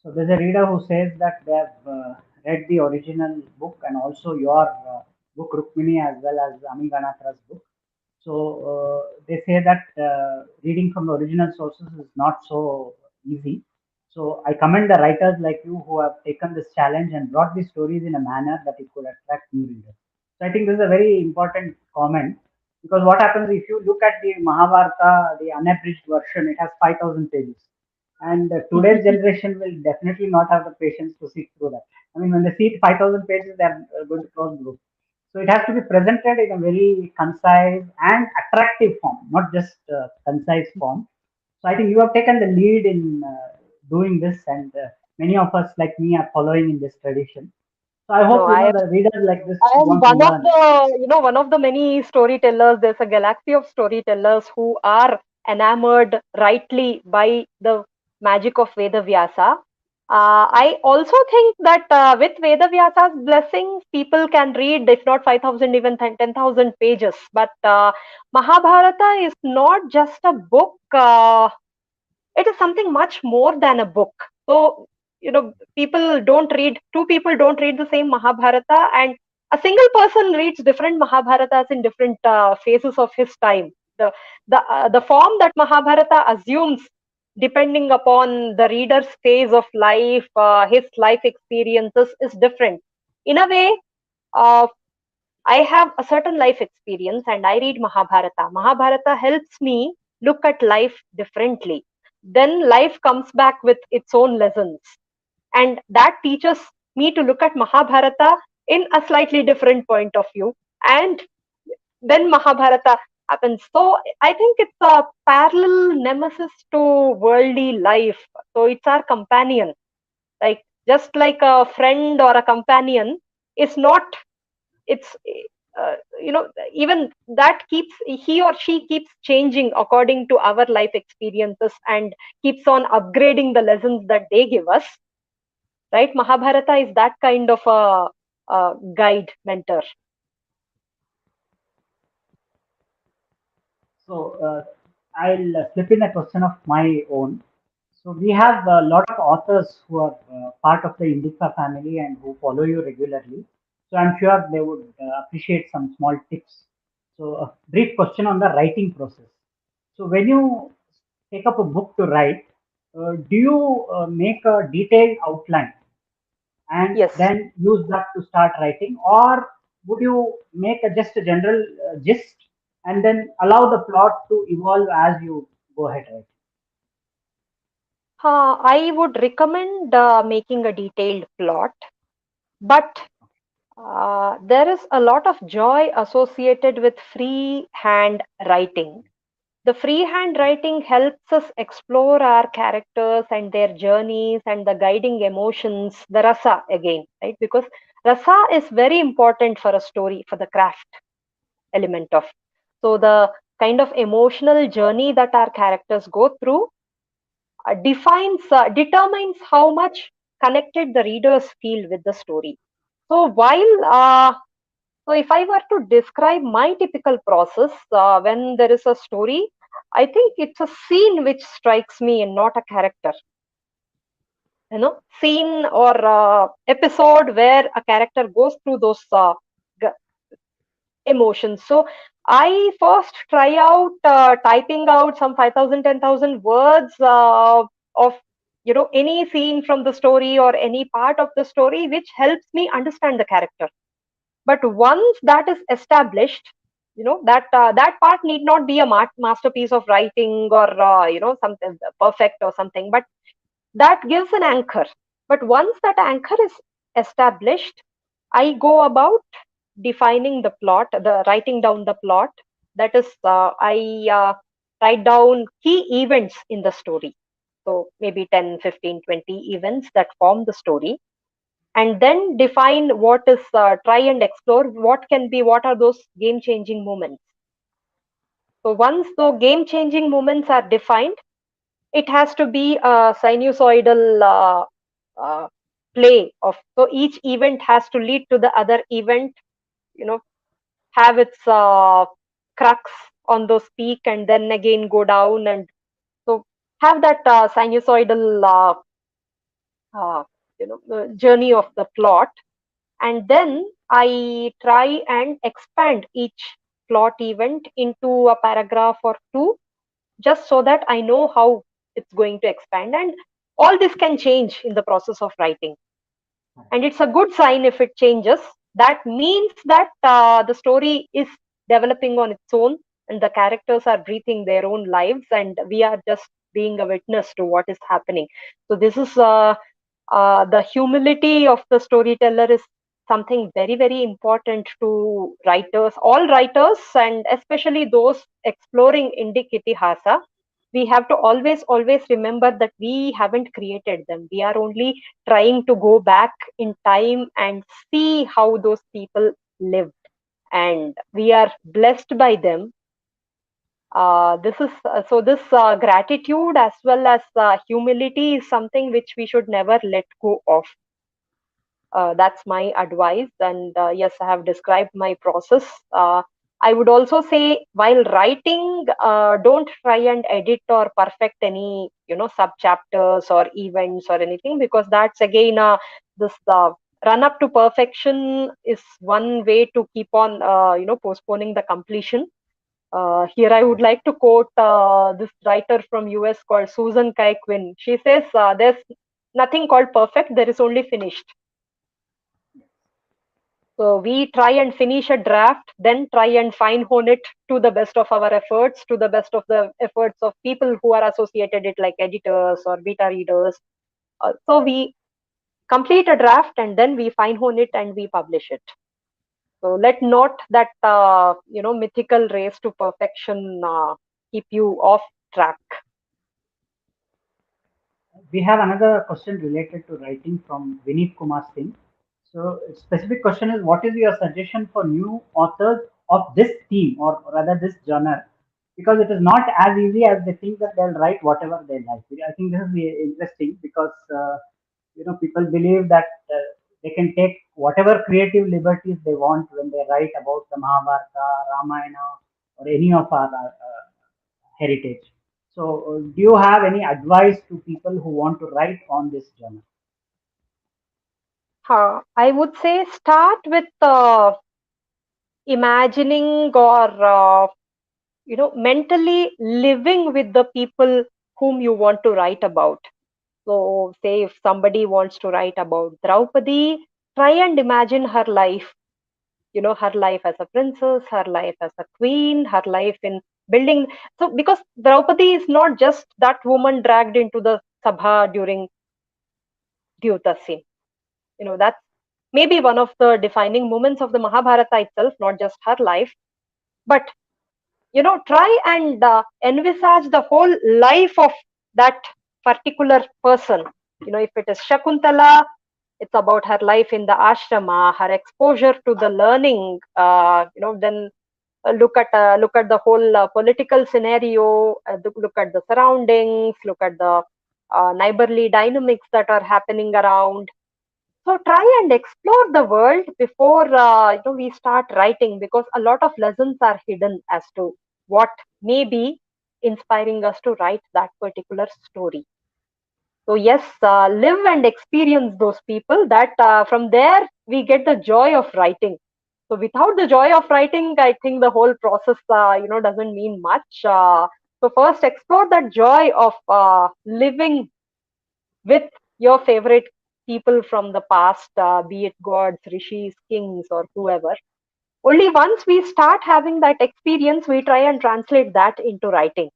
So there's a reader who says that they have read the original book and also your book Rukmini as well as Amiganathra's book. So they say that reading from the original sources is not so easy. So I commend the writers like you who have taken this challenge and brought these stories in a manner that it could attract new readers. So I think this is a very important comment because what happens if you look at the Mahabharata, the unabridged version, it has 5,000 pages. And today's generation will definitely not have the patience to sit through that. I mean, when they see 5,000 pages, they are going to close the book. So it has to be presented in a very concise and attractive form, not just concise form. So I think you have taken the lead in doing this, and many of us, like me, are following in this tradition. So I No, hope the readers like this I who am want to learn. one of the many storytellers. There's a galaxy of storytellers who are enamored rightly by the magic of Veda Vyasa. I also think that with Veda Vyasa's blessing, people can read, if not 5,000, even 10,000 pages. But Mahabharata is not just a book. It is something much more than a book. So, two people don't read the same Mahabharata, and a single person reads different Mahabharatas in different phases of his time. The form that Mahabharata assumes, depending upon the reader's phase of life, his life experiences, is different. In a way, uh, I have a certain life experience and I read Mahabharata. Mahabharata helps me look at life differently. then life comes back with its own lessons. And that teaches me to look at Mahabharata in a slightly different point of view. And then Mahabharata happens. So I think it's a parallel nemesis to worldly life. So it's our companion. Like just like a friend or a companion is not, it's even that keeps, he or she keeps changing according to our life experiences and keeps on upgrading the lessons that they give us, right? Mahabharata is that kind of a guide, mentor. So I'll slip in a question of my own. So we have a lot of authors who are part of the Indica family and who follow you regularly. So I'm sure they would appreciate some small tips. So a brief question on the writing process. So when you take up a book to write, do you make a detailed outline and Yes. then use that to start writing, or would you make just a general gist and then allow the plot to evolve as you go ahead writing? I would recommend making a detailed plot, but there is a lot of joy associated with freehand writing. The freehand writing helps us explore our characters and their journeys and the guiding emotions, the rasa again, right? Because rasa is very important for a story, for the craft element of. So the kind of emotional journey that our characters go through determines how much connected the readers feel with the story. So so if I were to describe my typical process when there is a story, I think it's a scene which strikes me and not a character. Scene or episode where a character goes through those g- emotions. So I first try out typing out some 5,000, 10,000 words of any scene from the story or any part of the story which helps me understand the character. But once that is established, that part need not be a masterpiece of writing or something perfect or something, but that gives an anchor. But once that anchor is established, I go about defining the plot, the writing down the plot. That is, I write down key events in the story, so maybe 10, 15, 20 events that form the story, and then define what is, try and explore what are those game changing moments. So once the game changing moments are defined, it has to be a sinusoidal uh, play of, so each event has to lead to the other event, you know have its crux on those peak and then again go down, and so have that sinusoidal journey of the plot. And then I try and expand each plot event into a paragraph or two, just so that I know how it's going to expand. And all this can change in the process of writing. And it's a good sign if it changes. That means that the story is developing on its own and the characters are breathing their own lives and we are just being a witness to what is happening. So this is the humility of the storyteller is something very, very important to writers, all writers, and especially those exploring Indic Itihasa. We have to always remember that we haven't created them. We are only trying to go back in time and see how those people lived. And we are blessed by them. This is so this gratitude as well as humility is something which we should never let go of. That's my advice. And yes, I have described my process. I would also say while writing, don't try and edit or perfect any, sub chapters or events or anything, because that's again this run up to perfection is one way to keep on, postponing the completion. Here, I would like to quote this writer from US called Susan Kai Quinn. She says, "There's nothing called perfect. There is only finished." So we try and finish a draft, then try and fine hone it to the best of our efforts, to the best of the efforts of people who are associated it, like editors or beta readers. So we complete a draft and then we fine hone it and we publish it. So let not that mythical race to perfection keep you off track. We have another question related to writing from Vineet Kumar Singh. So, specific question is, what is your suggestion for new authors of this theme, or rather this genre? Because it is not as easy as they think that they'll write whatever they like. I think this is interesting because people believe that they can take whatever creative liberties they want when they write about the Mahabharata, Ramayana, or any of our heritage. So, do you have any advice to people who want to write on this genre? I would say start with imagining or mentally living with the people whom you want to write about. So, say if somebody wants to write about Draupadi, try and imagine her life, her life as a princess, her life as a queen, her life in building. So, because Draupadi is not just that woman dragged into the Sabha during Dyuta scene. That's maybe one of the defining moments of the Mahabharata itself, not just her life, but try and envisage the whole life of that particular person. If it is Shakuntala, it's about her life in the ashrama, her exposure to the learning. Then look at the whole political scenario, look at the surroundings, look at the neighborly dynamics that are happening around. So try and explore the world before we start writing, because a lot of lessons are hidden as to what may be inspiring us to write that particular story. So yes, live and experience those people. That from there we get the joy of writing. So without the joy of writing, I think the whole process doesn't mean much. So first explore that joy of living with your favorite people from the past, be it gods, rishis, kings, or whoever. Only once we start having that experience, we try and translate that into writing.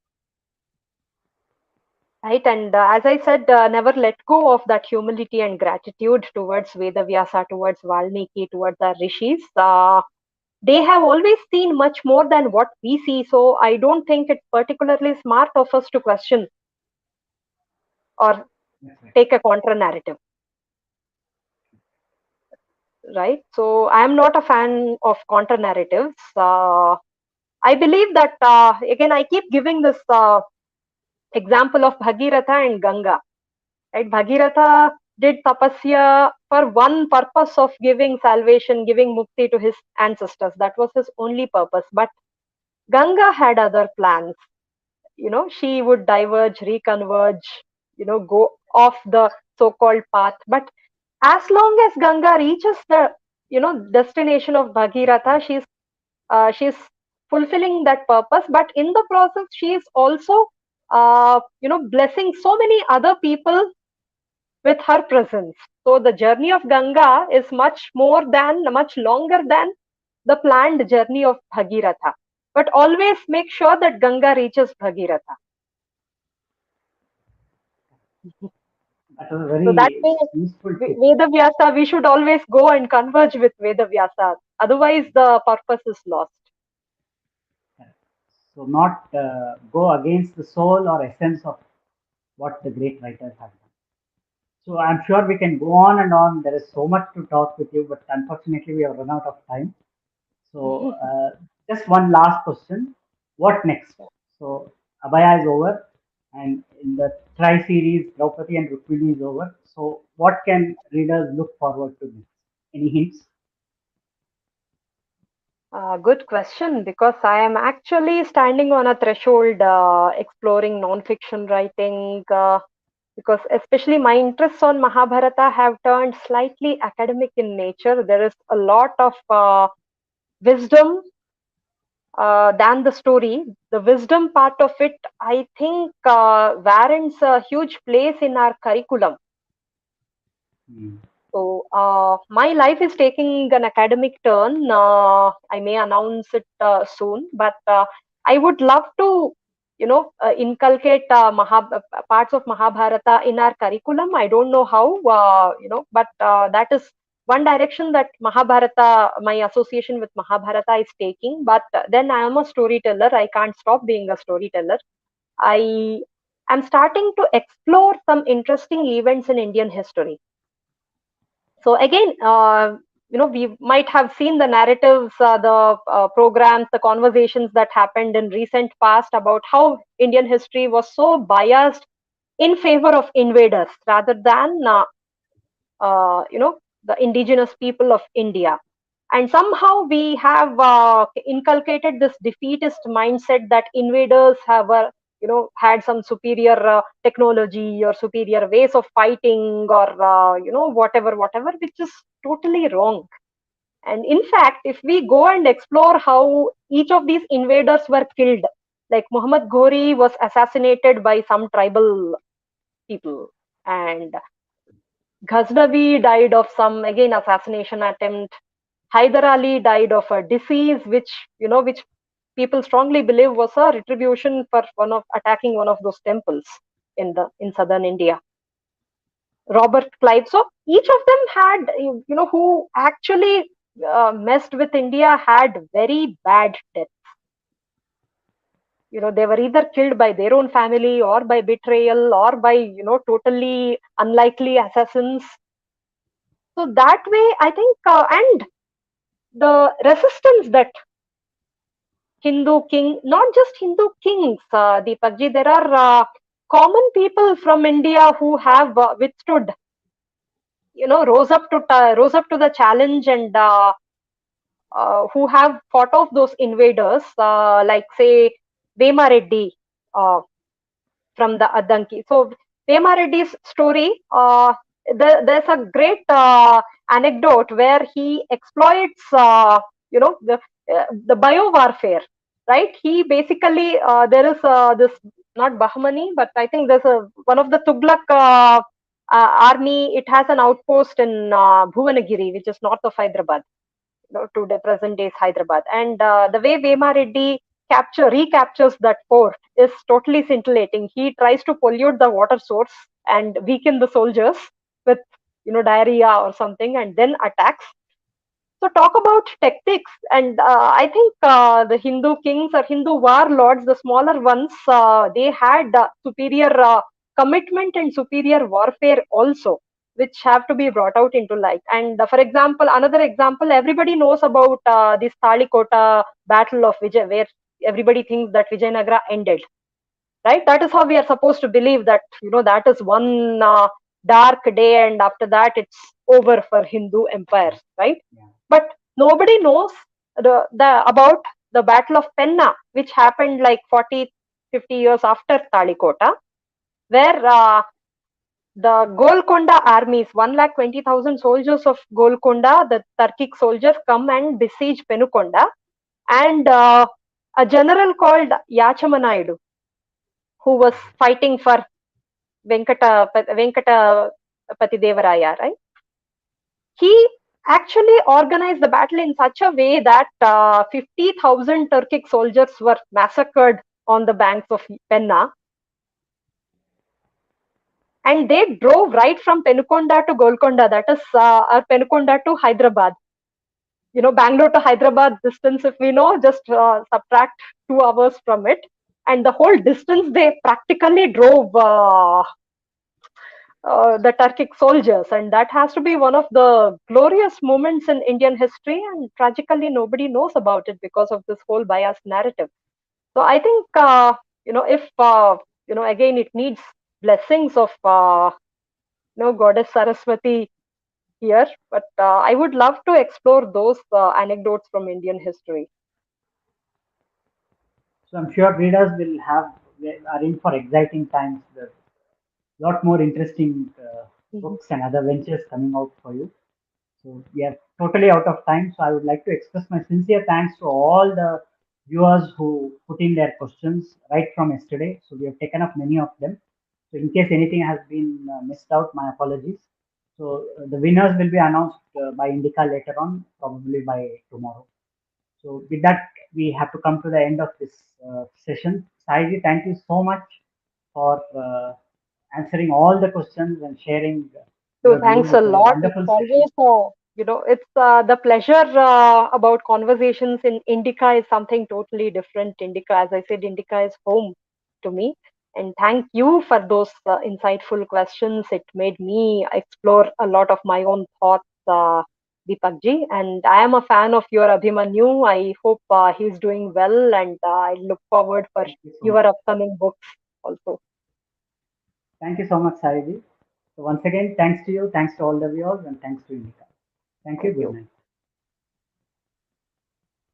Right, and as I said, never let go of that humility and gratitude towards Vedavyasa, towards Valmiki, towards our rishis. They have always seen much more than what we see, so I don't think it's particularly smart of us to question or That's right. take a contra narrative. Right, so I am not a fan of counter narratives. I believe that again I keep giving this example of Bhagiratha and Ganga. Right, Bhagiratha did tapasya for one purpose of giving salvation, giving mukti to his ancestors. That was his only purpose. But Ganga had other plans. She would diverge, reconverge, go off the so-called path. But as long as Ganga reaches the destination of Bhagiratha, she's fulfilling that purpose. But in the process, she is also blessing so many other people with her presence. So the journey of Ganga is much longer than the planned journey of Bhagiratha. But always make sure that Ganga reaches Bhagiratha. That was a So that very way, useful tip. Vedavyasa, we should always go and converge with Vedavyasa. Otherwise, the purpose is lost. Correct. So, not go against the soul or essence of what the great writers have done. So, I'm sure we can go on and on. There is so much to talk with you, but unfortunately, we have run out of time. So, just one last question. What next? So, Abhaya is over, and in the Tri series, Draupadi and Rukmini is over. So, what can readers look forward to next? Any hints? Good question, because I am actually standing on a threshold exploring non-fiction writing, because especially my interests on Mahabharata have turned slightly academic in nature. There is a lot of wisdom than the story. The wisdom part of it, I think, warrants a huge place in our curriculum. Hmm. So, my life is taking an academic turn. I may announce it soon, but I would love to, inculcate parts of Mahabharata in our curriculum. I don't know how, but that is one direction that Mahabharata, my association with Mahabharata is taking. But then I am a storyteller. I can't stop being a storyteller. I am starting to explore some interesting events in Indian history. So again, we might have seen the narratives, the programs, the conversations that happened in recent past about how Indian history was so biased in favor of invaders rather than the indigenous people of India. And somehow we have inculcated this defeatist mindset that invaders have had some superior technology or superior ways of fighting, or whatever, which is totally wrong. And in fact, if we go and explore how each of these invaders were killed, like Muhammad Ghori was assassinated by some tribal people, and Ghaznavi died of some, again, assassination attempt. Hyder Ali died of a disease, which people strongly believe was a retribution for one of attacking one of those temples in southern India. Robert Clive. So each of them had, who actually messed with India, had very bad death. They were either killed by their own family, or by betrayal, or by totally unlikely assassins. So that way, I think, and the resistance that Hindu king, not just Hindu kings, Deepakji, there are common people from India who have withstood, rose up to the challenge, and who have fought off those invaders, like say Vema Reddy from the Adanki. So Vema Reddy's story, there's a great anecdote where he exploits, the bio warfare, right? He basically, there is this, not Bahmani, but I think there's one of the Tughlaq army. It has an outpost in Bhuvanagiri, which is north of Hyderabad, to the present days Hyderabad. And the way Vema Reddy recaptures that fort is totally scintillating. He tries to pollute the water source and weaken the soldiers with diarrhea or something, and then attacks. So talk about tactics, and I think the Hindu kings or Hindu warlords, the smaller ones, they had superior commitment and superior warfare also, which have to be brought out into light. And for example, another example, everybody knows about this Talikota battle of Vijay, where everybody thinks that Vijayanagara ended. Right? That is how we are supposed to believe that that is one dark day, and after that it's over for Hindu empires, right? Yeah. But nobody knows about the Battle of Penna, which happened like 40, 50 years after Talikota, where the Golconda armies, 1,20,000 soldiers of Golconda, the Turkic soldiers, come and besiege Penukonda, and a general called Yachamanayudu, who was fighting for Venkatapati Devaraya, right? He actually organized the battle in such a way that 50,000 Turkic soldiers were massacred on the banks of Penna. And they drove right from Penukonda to Golconda, that is, Penukonda to Hyderabad. Bangalore to Hyderabad distance, if we know, just subtract 2 hours from it. And the whole distance they practically drove the Turkic soldiers, and that has to be one of the glorious moments in Indian history. And tragically, nobody knows about it because of this whole biased narrative. So I think, if again, it needs blessings of Goddess Saraswati here, but I would love to explore those anecdotes from Indian history. So I'm sure readers will are in for exciting times. There's a lot more interesting Mhm. books and other ventures coming out for you. So we are totally out of time. So I would like to express my sincere thanks to all the viewers who put in their questions right from yesterday. So we have taken up many of them. So in case anything has been missed out, my apologies. So the winners will be announced by Indica later on, probably by tomorrow. So with that, we have to come to the end of this session. Saiji, thank you so much for answering all the questions and sharing So your thanks views. a It was a lot. It's wonderful session. always, it's the pleasure about conversations in Indica is something totally different. Indica, as I said, Indica is home to me. And thank you for those insightful questions. It made me explore a lot of my own thoughts, Deepak ji. And I am a fan of your Abhimanyu. I hope he's doing well, and I look forward for Thank you so much. your upcoming books also. Thank you so much, Saiji. So once again, thanks to you, thanks to all the viewers, and thanks to Indika. Thank you. Thank Good you. night.